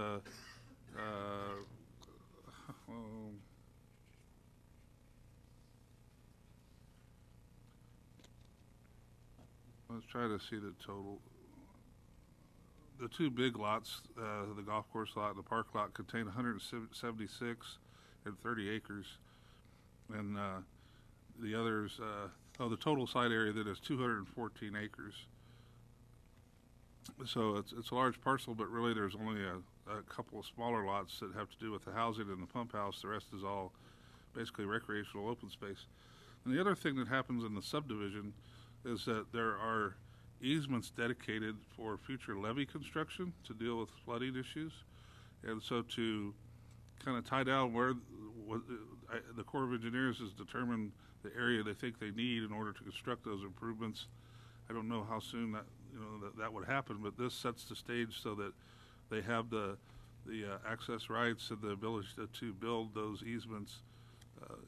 Let's try to see the total. The two big lots, the golf course lot and the park lot, contain 176 and 30 acres. And the others, the total site area that is 214 acres. So it's a large parcel, but really there's only a couple of smaller lots that have to do with the housing and the pump house. The rest is all basically recreational open space. And the other thing that happens in the subdivision is that there are easements dedicated for future levee construction to deal with flooding issues. And so to kind of tie down where the Corps of Engineers has determined the area they think they need in order to construct those improvements. I don't know how soon that would happen, but this sets the stage so that they have the access rights and the ability to build those easements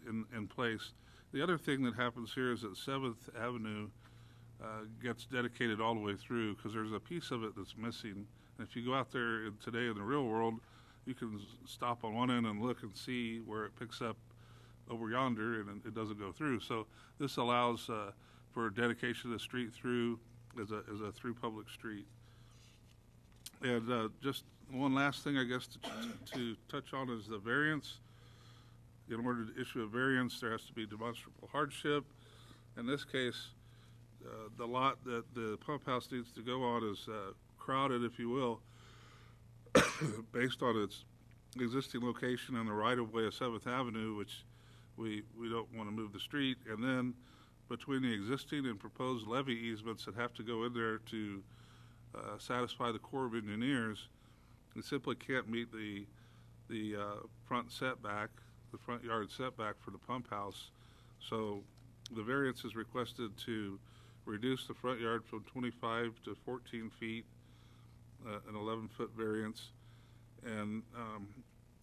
in place. The other thing that happens here is that 7th Avenue gets dedicated all the way through because there's a piece of it that's missing. And if you go out there today in the real world, you can stop on one end and look and see where it picks up over yonder, and it doesn't go through. So this allows for dedication of the street through as a through public street. And just one last thing, I guess, to touch on is the variance. In order to issue a variance, there has to be demonstrable hardship. In this case, the lot that the pump house needs to go on is crowded, if you will, based on its existing location and the right-of-way of 7th Avenue, which we don't want to move the street, and then between the existing and proposed levee easements that have to go in there to satisfy the Corps of Engineers, we simply can't meet the front setback, the front yard setback for the pump house. So the variance is requested to reduce the front yard from 25 to 14 feet, an 11-foot variance. And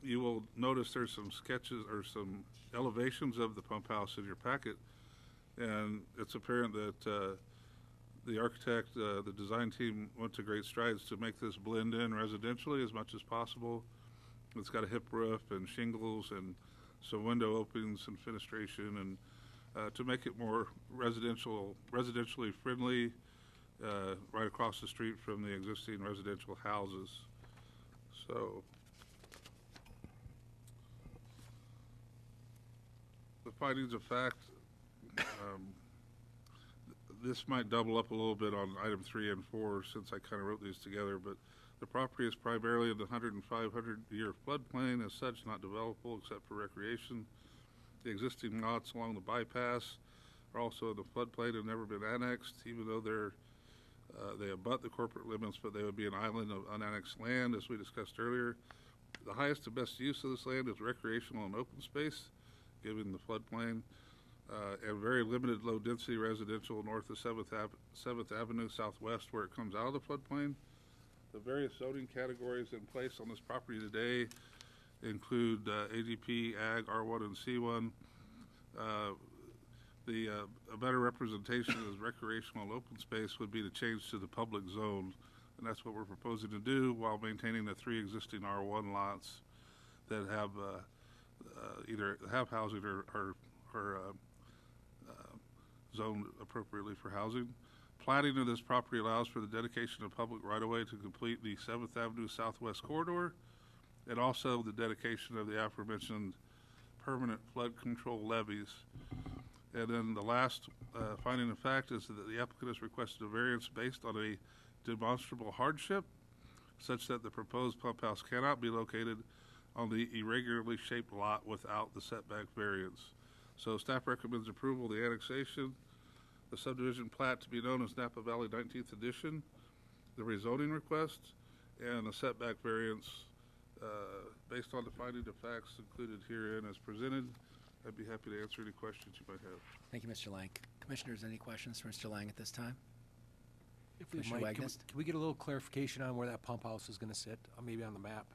you will notice there's some sketches or some elevations of the pump house in your packet. And it's apparent that the architect, the design team went to great strides to make this blend in residentially as much as possible. It's got a hip roof and shingles and some window openings and fenestration, and to make it more residentially friendly, right across the street from the existing residential houses. So the findings of fact, this might double up a little bit on item 3 and 4 since I kind of wrote these together, but the property is primarily in the 100 and 500-year floodplain, as such not developable except for recreation. The existing lots along the bypass are also in the floodplain and have never been annexed, even though they abut the corporate limits, but they would be an island of unannexed land, as we discussed earlier. The highest and best use of this land is recreational and open space, given the floodplain, and very limited low-density residential north of 7th Avenue Southwest, where it comes out of the floodplain. The various zoning categories in place on this property today include AGP, Ag, R1, and C1. A better representation as recreational and open space would be to change to the public zone, and that's what we're proposing to do while maintaining the 3 existing R1 lots that have either have housing or zoned appropriately for housing. Platting of this property allows for the dedication of public right-of-way to complete the 7th Avenue Southwest corridor, and also the dedication of the aforementioned permanent flood control levees. And then the last finding of fact is that the applicant has requested a variance based on a demonstrable hardship, such that the proposed pump house cannot be located on the irregularly shaped lot without the setback variance. So staff recommends approval of the annexation, the subdivision plat to be known as Napa Valley 19th Edition, the rezoning request, and the setback variance based on the finding of facts included herein as presented. I'd be happy to answer any questions you might have. Thank you, Mr. Lang. Commissioners, any questions for Mr. Lang at this time? If we Commissioner might, can Wagnest? we get a little clarification on where that pump house is going to sit, maybe on the map?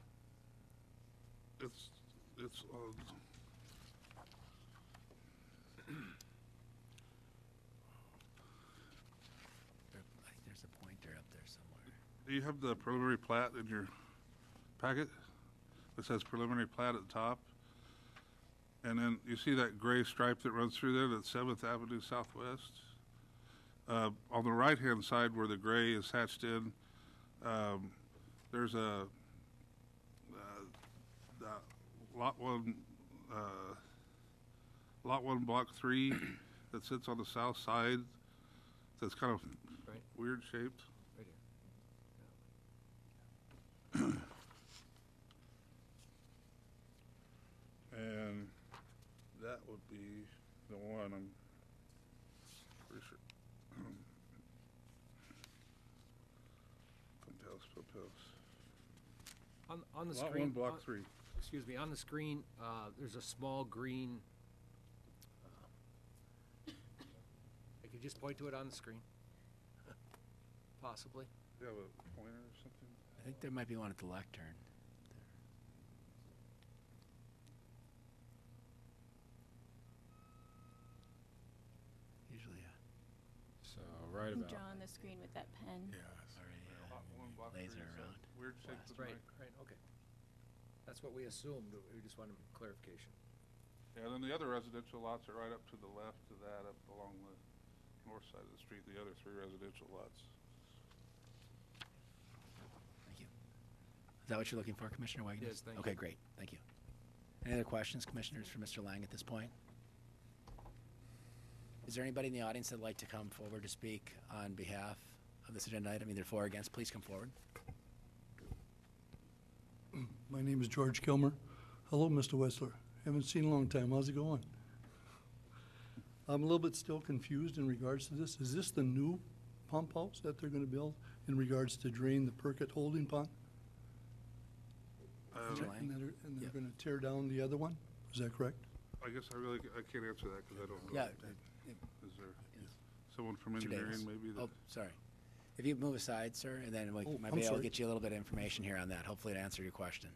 It's I think there's a pointer up there somewhere. do you have the preliminary plat in your packet? It says preliminary plat at the top. And then you see that gray stripe that runs through there, that's 7th Avenue Southwest? On the right-hand side where the gray is hatched in, there's a lot one, block 3 that sits on the south side. That's kind of Right. weird shaped. Right And that would be the one, I'm pretty sure. Pump house. On the Lot screen. 1, block 3. Excuse me, on the screen, there's a small green, I could just point to it on the screen, possibly. You have a pointer or something? I think there might be one at the lectern. Usually, So right You about. draw on the screen with that pen. already Lot 1, block 3. laser so around. Weird shape with Right, my- right, okay. That's what we assumed, but we just wanted clarification. Yeah, and then the other residential lots are right up to the left of that, up along the north side of the street, the other 3 residential lots. Thank you. Is that what you're looking for, Commissioner Wagner? Yes, thank you. Okay, great. Thank you. Any other questions, Commissioners, for Mr. Lang at this point? Is there anybody in the audience that'd like to come forward to speak on behalf of this agenda item, either for or against? Please come forward. My name is George Kilmer. Hello, Mr. Wessler. Haven't seen in a long time. How's it going? I'm a little bit still confused in regards to this. Is this the new pump house that they're going to build in regards to drain the Perkett holding pond? Mr. Lang? And they're Yep. going to tear down the other one? Is that correct? I guess I can't answer that because I don't know. Yeah. Is there someone from Mr. engineering Davis. maybe that? Oh, sorry. If you move aside, sir, and then we Oh, might I'm be able to sorry. get you a little bit of information here on that, hopefully to answer your question.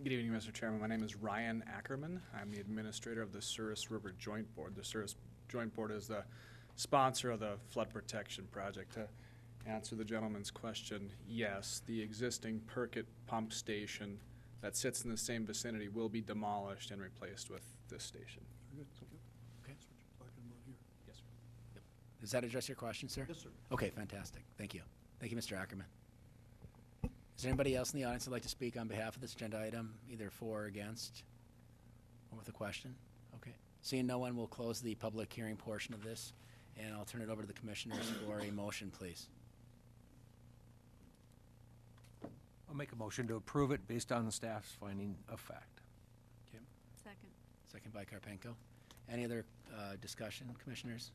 Good evening, Mr. Chairman. My name is Ryan Ackerman. I'm the administrator of the Souris River Joint Board. The Souris Joint Board is the sponsor of the flood protection project. To answer the gentleman's question, yes, the existing Perkett pump station that sits in the same vicinity will be demolished and replaced with this station. Very good. Okay. That's what you're talking about here. Yes, sir. Does that address your question, sir? Yes, sir. Okay, fantastic. Thank you. Thank you, Mr. Ackerman. Is there anybody else in the audience that'd like to speak on behalf of this agenda item, either for or against, or with a question? Okay. Seeing no one, we'll close the public hearing portion of this, and I'll turn it over to the commissioners for a motion, please. I'll make a motion to approve it based on the staff's finding of fact. Okay. Second. Second by Karpenko. Any other discussion, commissioners?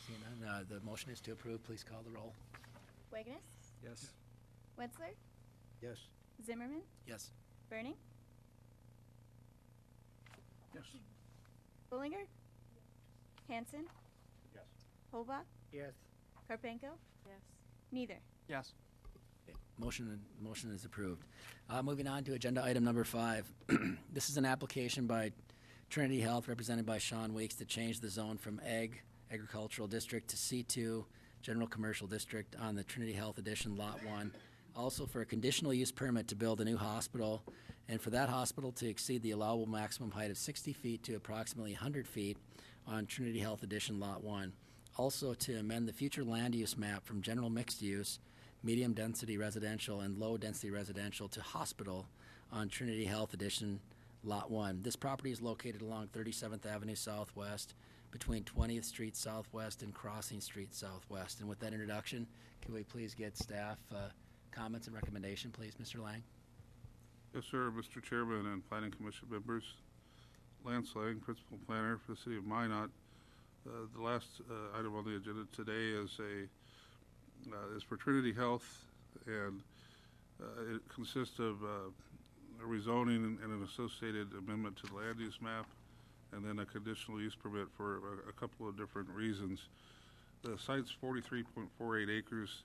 Seeing none, the motion is to approve. Please call the roll. Wagnus, Yes. Wetzler, Yes. Zimmerman, Yes. Burning, Yes. Bullinger, Hanson, Yes. Hobach, Yes. Karpenko, Yes. neither. Yes. Okay, Motion is approved. Moving on to agenda item number 5. This is an application by Trinity Health, represented by Sean Weeks, to change the zone from agricultural district to C2, general commercial district on the Trinity Health Edition Lot 1. Also for a conditional use permit to build a new hospital, and for that hospital to exceed the allowable maximum height of 60 feet to approximately 100 feet on Trinity Health Edition Lot 1. Also to amend the future land use map from general mixed use, medium density residential, and low density residential to hospital on Trinity Health Edition Lot 1. This property is located along 37th Avenue Southwest between 20th Street Southwest and Crossing Street Southwest. And with that introduction, can we please get staff comments and recommendation, please, Mr. Lang? Yes, sir, Mr. Chairman and Planning Commission members. Lance Lang, Principal Planner for the City of Minot. The last item on the agenda today is for Trinity Health, and it consists of a rezoning and an associated amendment to the land use map, and then a conditional use permit for a couple of different reasons. The site's 43.48 acres,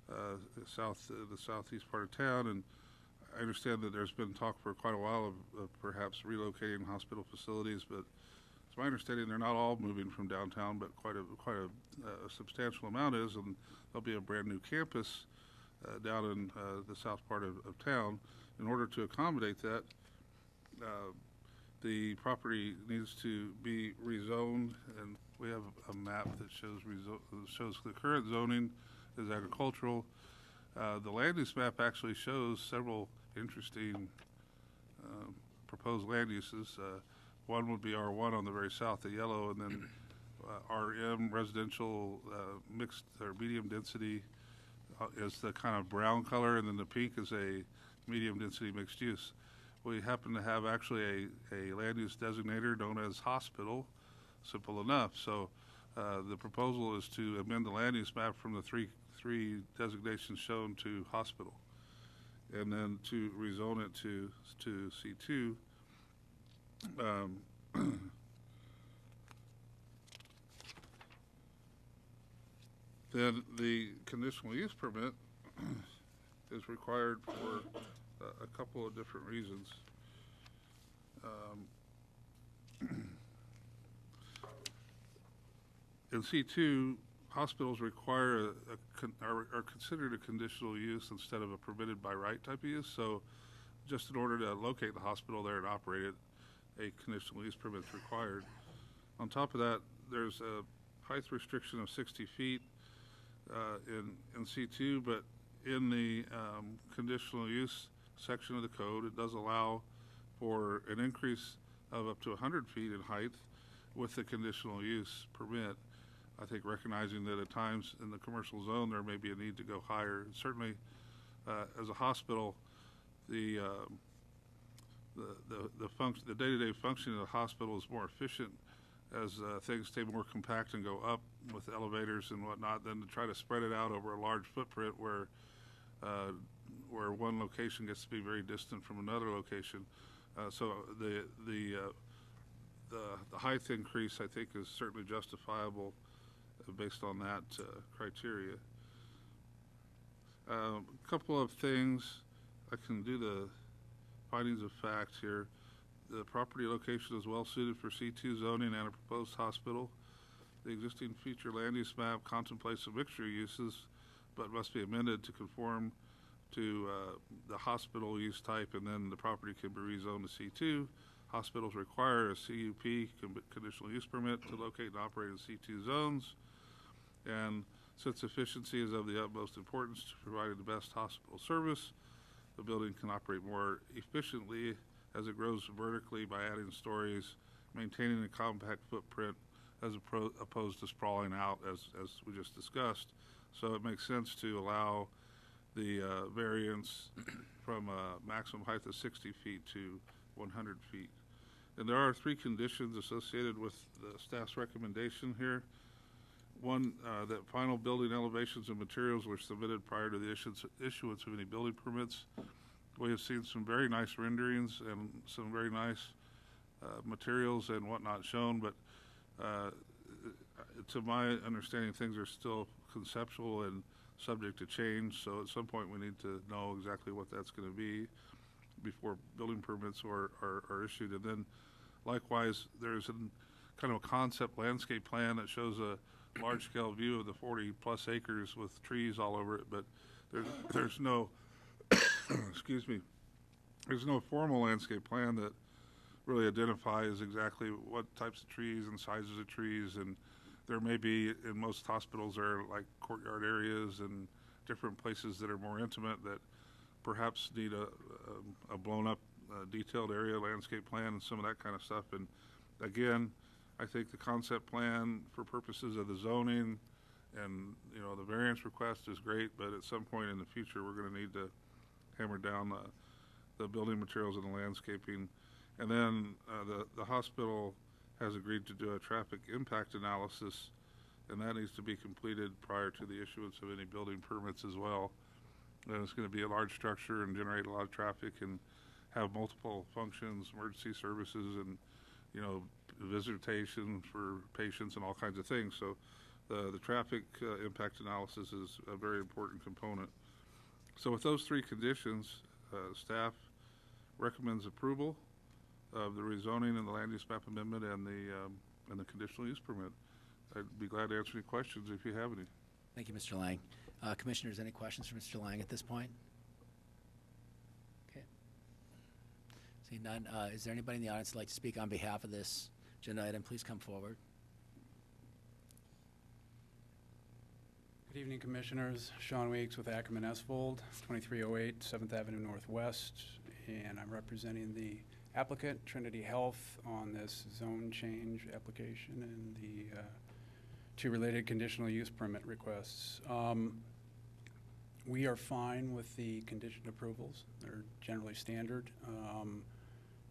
the southeast part of town, and I understand that there's been talk for quite a while of perhaps relocating hospital facilities, but it's my understanding they're not all moving from downtown, but quite a substantial amount is, and there'll be a brand new campus down in the south part of town. In order to accommodate that, the property needs to be rezoned, and we have a map that shows the current zoning is agricultural. The land use map actually shows several interesting proposed land uses. One would be R1 on the very south, the yellow, and then RM, residential mixed or medium density, is the kind of brown color, and then the pink is a medium density mixed use. We happen to have actually a land use designator known as hospital, simple enough. So the proposal is to amend the land use map from the three designations shown to hospital, and then to rezone it to C2. Then the conditional use permit is required for a couple of different reasons. In C2, hospitals require are considered a conditional use instead of a permitted by right type of use. So just in order to locate the hospital there and operate it, a conditional use permit is required. On top of that, there's a height restriction of 60 feet in C2, but in the conditional use section of the code, it does allow for an increase of up to 100 feet in height with the conditional use permit. I think recognizing that at times in the commercial zone there may be a need to go higher. Certainly, as a hospital, the day-to-day functioning of the hospital is more efficient as things stay more compact and go up with elevators and whatnot than to try to spread it out over a large footprint where one location gets to be very distant from another location. So the height increase, I think, is certainly justifiable based on that criteria. A couple of things. I can do the findings of fact here. The property location is well suited for C2 zoning and a proposed hospital. The existing future land use map contemplates a mixture of uses, but must be amended to conform to the hospital use type, and then the property can be rezoned to C2. Hospitals require a CUP, conditional use permit, to locate and operate in C2 zones. And since efficiency is of the utmost importance to providing the best hospital service, the building can operate more efficiently as it grows vertically by adding stories, maintaining a compact footprint as opposed to sprawling out as we just discussed. So it makes sense to allow the variance from a maximum height of 60 feet to 100 feet. And there are 3 conditions associated with the staff's recommendation here. One, that final building elevations and materials were submitted prior to the issuance of any building permits. We have seen some very nice renderings and some very nice materials and whatnot shown, but to my understanding, things are still conceptual and subject to change. So at some point, we need to know exactly what that's going to be before building permits are issued. And then, likewise, there's kind of a concept landscape plan that shows a large-scale view of the 40-plus acres with trees all over it, but there's no excuse me, there's no formal landscape plan that really identifies exactly what types of trees and sizes of trees. And there may be, in most hospitals, there are like courtyard areas and different places that are more intimate that perhaps need a blown-up detailed area landscape plan and some of that kind of stuff. And again, I think the concept plan for purposes of the zoning and the variance request is great, but at some point in the future we're going to need to hammer down the building materials and the landscaping. And then the hospital has agreed to do a traffic impact analysis, and that needs to be completed prior to the issuance of any building permits as well. And it's going to be a large structure and generate a lot of traffic and have multiple functions, emergency services, and visitation for patients and all kinds of things. So the traffic impact analysis is a very important component. So with those 3 conditions, staff recommends approval of the rezoning and the land use map amendment and the conditional use permit. I'd be glad to answer any questions if you have any. Thank you, Mr. Lang. Commissioners, any questions for Mr. Lang at this point? Okay. Seeing none, is there anybody in the audience who'd like to speak on behalf of this agenda item? Please come forward. Good evening, Commissioners. Sean Weeks with Ackerman Esfold, 2308 7th Avenue Northwest, and I'm representing the applicant, Trinity Health, on this zone change application and the two related conditional use permit requests. We are fine with the conditioned approvals. They're generally standard.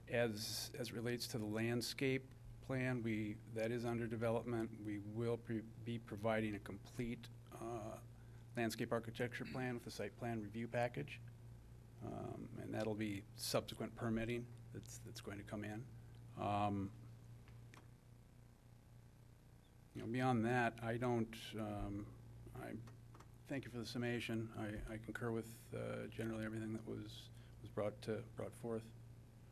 As it relates to the landscape plan, that is under development. We will be providing a complete landscape architecture plan with a site plan review package, and that'll be subsequent permitting that's going to come in. Beyond that, I thank you for the summation. I concur with generally everything that was brought forth.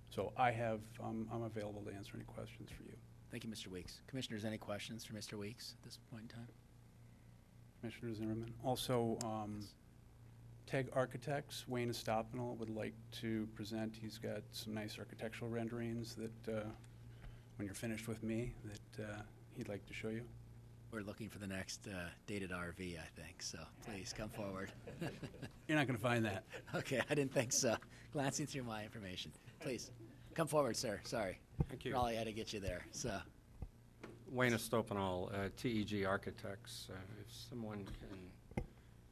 So I'm available to answer any questions for you. Thank you, Mr. Weeks. Commissioners, any questions for Mr. Weeks at this point in time? Commissioner Zimmerman. Also, TEG Architects, Wayne Estopinal would like to present. He's got some nice architectural renderings that, when you're finished with me, that he'd like to show you. We're looking for the next dated RV, I think, so please come forward. You're not going to find that. Okay, I didn't think so. Glancing through my information. Please, come forward, sir. Sorry. Thank you. Raleigh had to get you there, so. Wayne Estopanol, TEG Architects. If someone can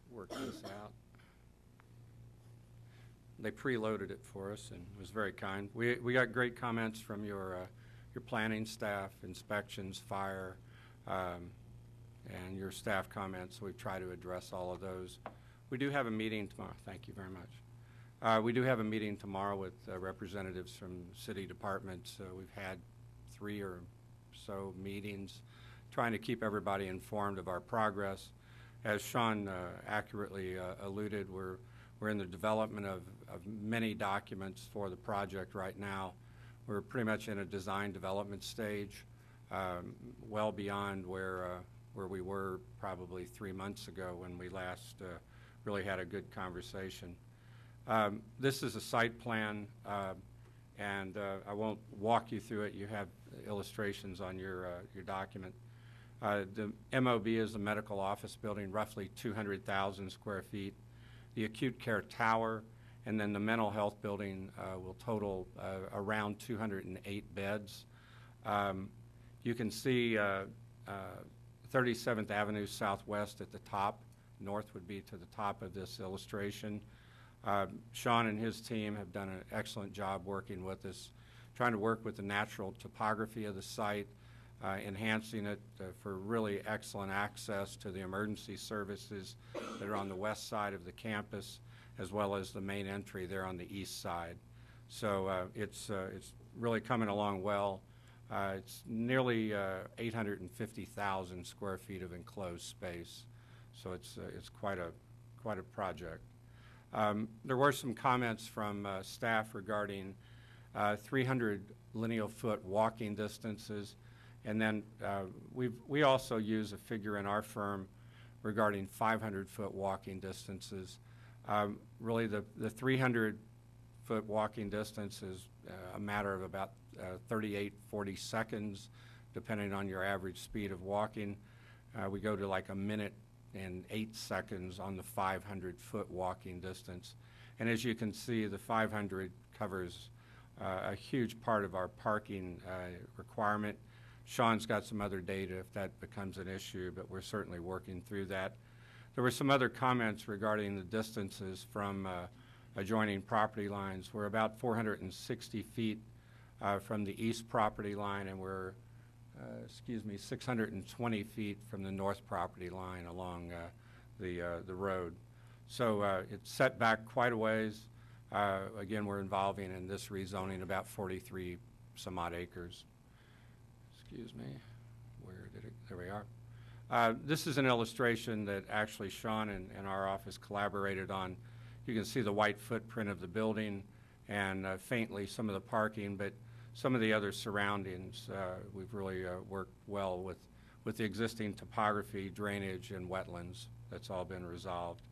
work this out. They preloaded it for us and was very kind. We got great comments from your planning staff, inspections, fire, and your staff comments. So we've tried to address all of those. We do have a meeting tomorrow. Thank you very much. We do have a meeting tomorrow with representatives from city departments. We've had 3 or so meetings trying to keep everybody informed of our progress. As Sean accurately alluded, we're in the development of many documents for the project right now. We're pretty much in a design development stage, well beyond where we were probably 3 months ago when we last really had a good conversation. This is a site plan, and I won't walk you through it. You have illustrations on your document. The MOB is a medical office building, roughly 200,000 square feet. The acute care tower and then the mental health building will total around 208 beds. You can see 37th Avenue Southwest at the top. North would be to the top of this illustration. Sean and his team have done an excellent job working with us, trying to work with the natural topography of the site, enhancing it for really excellent access to the emergency services that are on the west side of the campus, as well as the main entry there on the east side. So it's really coming along well. It's nearly 850,000 square feet of enclosed space, so it's quite a project. There were some comments from staff regarding 300 lineal foot walking distances, and then we also use a figure in our firm regarding 500 foot walking distances. Really the 300 foot walking distance is a matter of about 40 seconds, depending on your average speed of walking. We go to like 1 minute and 8 seconds on the 500 foot walking distance. And as you can see, the 500 covers a huge part of our parking requirement. Sean's got some other data if that becomes an issue, but we're certainly working through that. There were some other comments regarding the distances from adjoining property lines. We're about 460 feet from the east property line, and we're 620 feet from the north property line along the road. So it's set back quite a ways. Again, we're involving in this rezoning about 43 some odd acres. Excuse me, where did it, there we are. This is an illustration that actually Sean and our office collaborated on. You can see the white footprint of the building and faintly some of the parking, but some of the other surroundings, we've really worked well with the existing topography, drainage, and wetlands. That's all been resolved.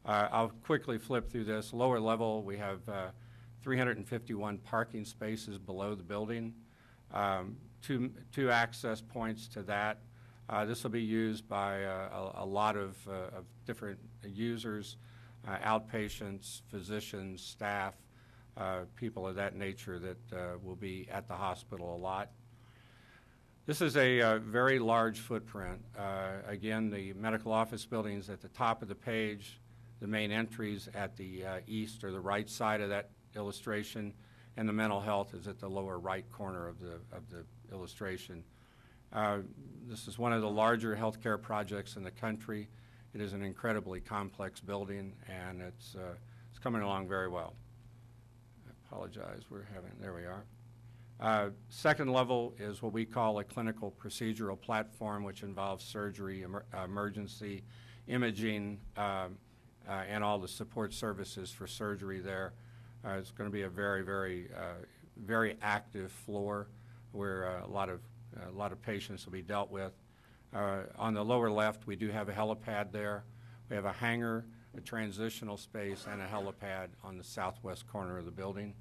I'll quickly flip through this. Lower level, we have 351 parking spaces below the building. Two access points to that. This will be used by a lot of different users, outpatients, physicians, staff, people of that nature that will be at the hospital a lot. This is a very large footprint. Again, the medical office building is at the top of the page. The main entries at the east or the right side of that illustration, and the mental health is at the lower right corner of the illustration. This is one of the larger healthcare projects in the country. It is an incredibly complex building, and it's coming along very well. I apologize, there we are. Second level is what we call a clinical procedural platform, which involves surgery, emergency, imaging, and all the support services for surgery there. It's going to be a very, very active floor where a lot of patients will be dealt with. On the lower left, we do have a helipad there. We have a hangar, a transitional space, and a helipad on the southwest corner of the building.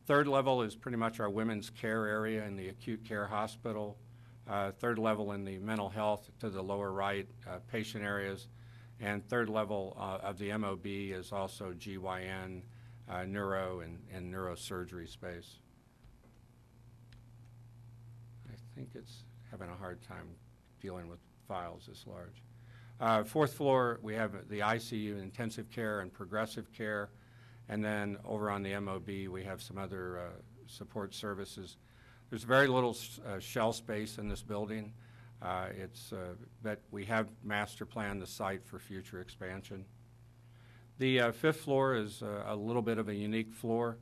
Third level is pretty much our women's care area in the acute care hospital. Third level in the mental health to the lower right, patient areas. And third level of the MOB is also GYN, neuro, and neurosurgery space. I think it's having a hard time dealing with files this large. Fourth floor, we have the ICU, intensive care and progressive care. And then over on the MOB, we have some other support services. There's very little shell space in this building. But we have master planned the site for future expansion. The fifth floor is a little bit of a unique floor.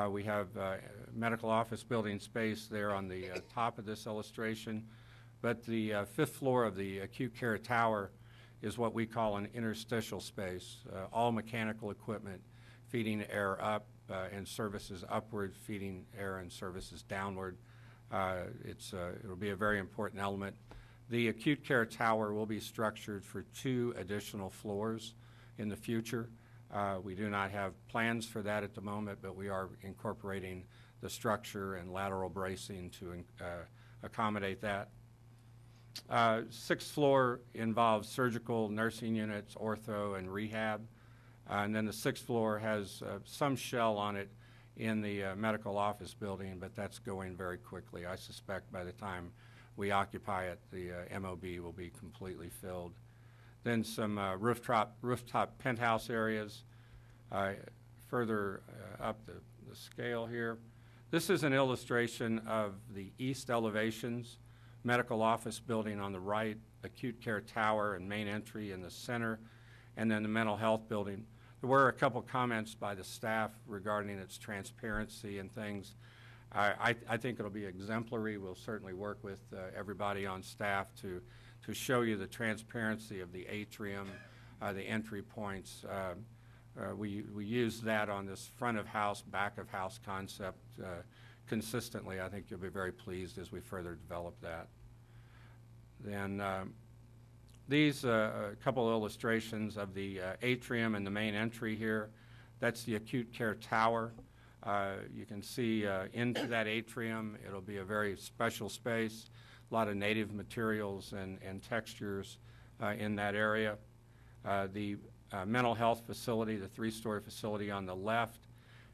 We have medical office building space there on the top of this illustration, but the fifth floor of the acute care tower is what we call an interstitial space. All mechanical equipment feeding air up and services upward, feeding air and services downward. It'll be a very important element. The acute care tower will be structured for 2 additional floors in the future. We do not have plans for that at the moment, but we are incorporating the structure and lateral bracing to accommodate that. Sixth floor involves surgical, nursing units, ortho, and rehab. And then the sixth floor has some shell on it in the medical office building, but that's going very quickly. I suspect by the time we occupy it, the MOB will be completely filled. Then some rooftop penthouse areas. Further up the scale here. This is an illustration of the east elevations, medical office building on the right, acute care tower and main entry in the center, and then the mental health building. There were a couple comments by the staff regarding its transparency and things. I think it'll be exemplary. We'll certainly work with everybody on staff to show you the transparency of the atrium, the entry points. We use that on this front of house, back of house concept consistently. I think you'll be very pleased as we further develop that. Then these couple illustrations of the atrium and the main entry here. That's the acute care tower. You can see into that atrium. It'll be a very special space, a lot of native materials and textures in that area. The mental health facility, the 3-story facility on the left,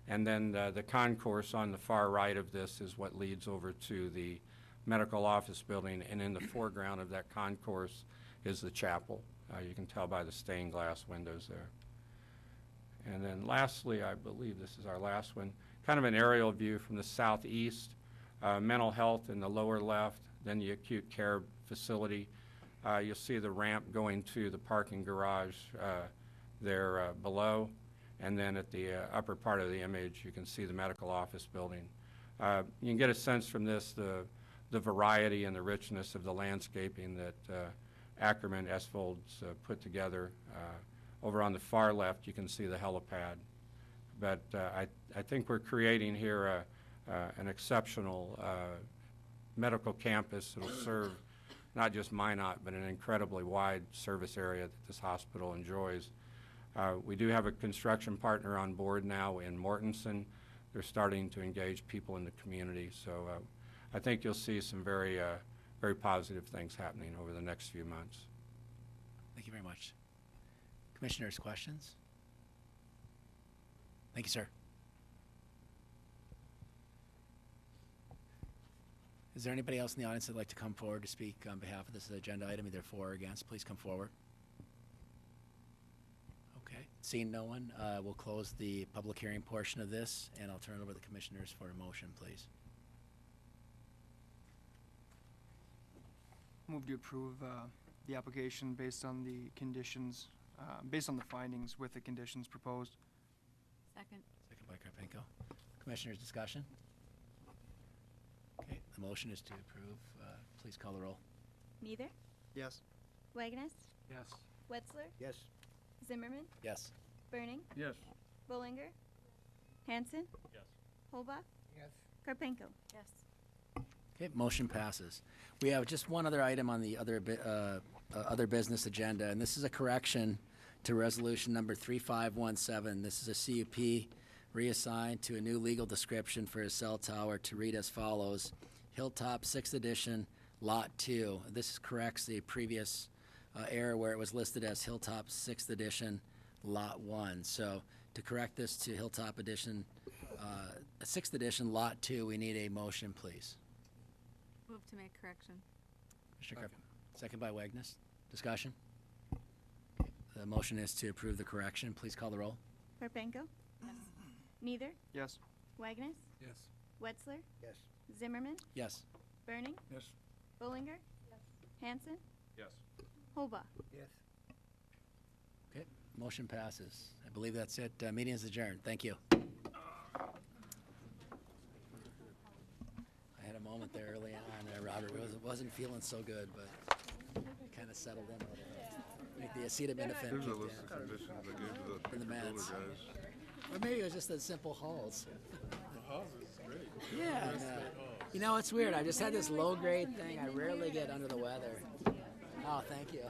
and then the concourse on the far right of this is what leads over to the medical office building, and in the foreground of that concourse is the chapel. You can tell by the stained glass windows there. And then lastly, I believe this is our last one, kind of an aerial view from the southeast, mental health in the lower left, then the acute care facility. You'll see the ramp going to the parking garage there below, and then at the upper part of the image you can see the medical office building. You can get a sense from this the variety and the richness of the landscaping that Ackerman Esvold's put together. Over on the far left you can see the helipad, but I think we're creating here an exceptional medical campus that will serve not just Minot, but an incredibly wide service area that this hospital enjoys. We do have a construction partner on board now in Mortensen. They're starting to engage people in the community, so I think you'll see some very very positive things happening over the next few months. Thank you very much. Commissioners, questions? Thank you, sir. Is there anybody else in the audience that'd like to come forward to speak on behalf of this agenda item, either for or against? Please come forward. Okay, seeing no one, we'll close the public hearing portion of this, and I'll turn it over to the commissioners for a motion, please. Move to approve the application based on the conditions, based on the findings with the conditions proposed. Second. Second by Karpenko. Commissioners, discussion? Okay, the motion is to approve. Please call the roll. Neither. Yes. Wagness, Yes. Wetzler, Yes. Zimmerman, Yes. Burning, Yes. Bollinger, Hanson, Yes. Holbach, Yes. Karpenko. Yes. Okay, motion passes. We have just one other item on the other business agenda, and this is a correction to resolution number 3517. This is a CUP reassigned to a new legal description for a cell tower to read as follows: Hilltop 6th Edition, Lot 2. This corrects the previous error where it was listed as Hilltop 6th Edition, Lot 1. So to correct this to Hilltop Edition, 6th Edition, Lot 2, we need a motion, please. Move to make correction. Commissioner Carpenter. Second by Wagness. Discussion? Okay. The motion is to approve the correction. Please call the roll. Karpenko. Yes. Neither. Yes. Wagness, Yes. Wetzler, Yes. Zimmerman, Yes. Burning, Yes. Bollinger, Hanson, Yes. Holbach. Yes. Okay. Motion passes. I believe that's it. Meeting is adjourned. Thank you. I had a moment there early on there, Robert. Wasn't feeling so good, but kind of settled in a little bit. Make the acetaminophen Here's a kicked list of in. conditions I gave to For the the builder meds. guys. Or maybe it was just the simple halls. The house is great. Yeah. You know, it's weird. I just had this low-grade thing. I rarely get under the weather. Oh, thank you.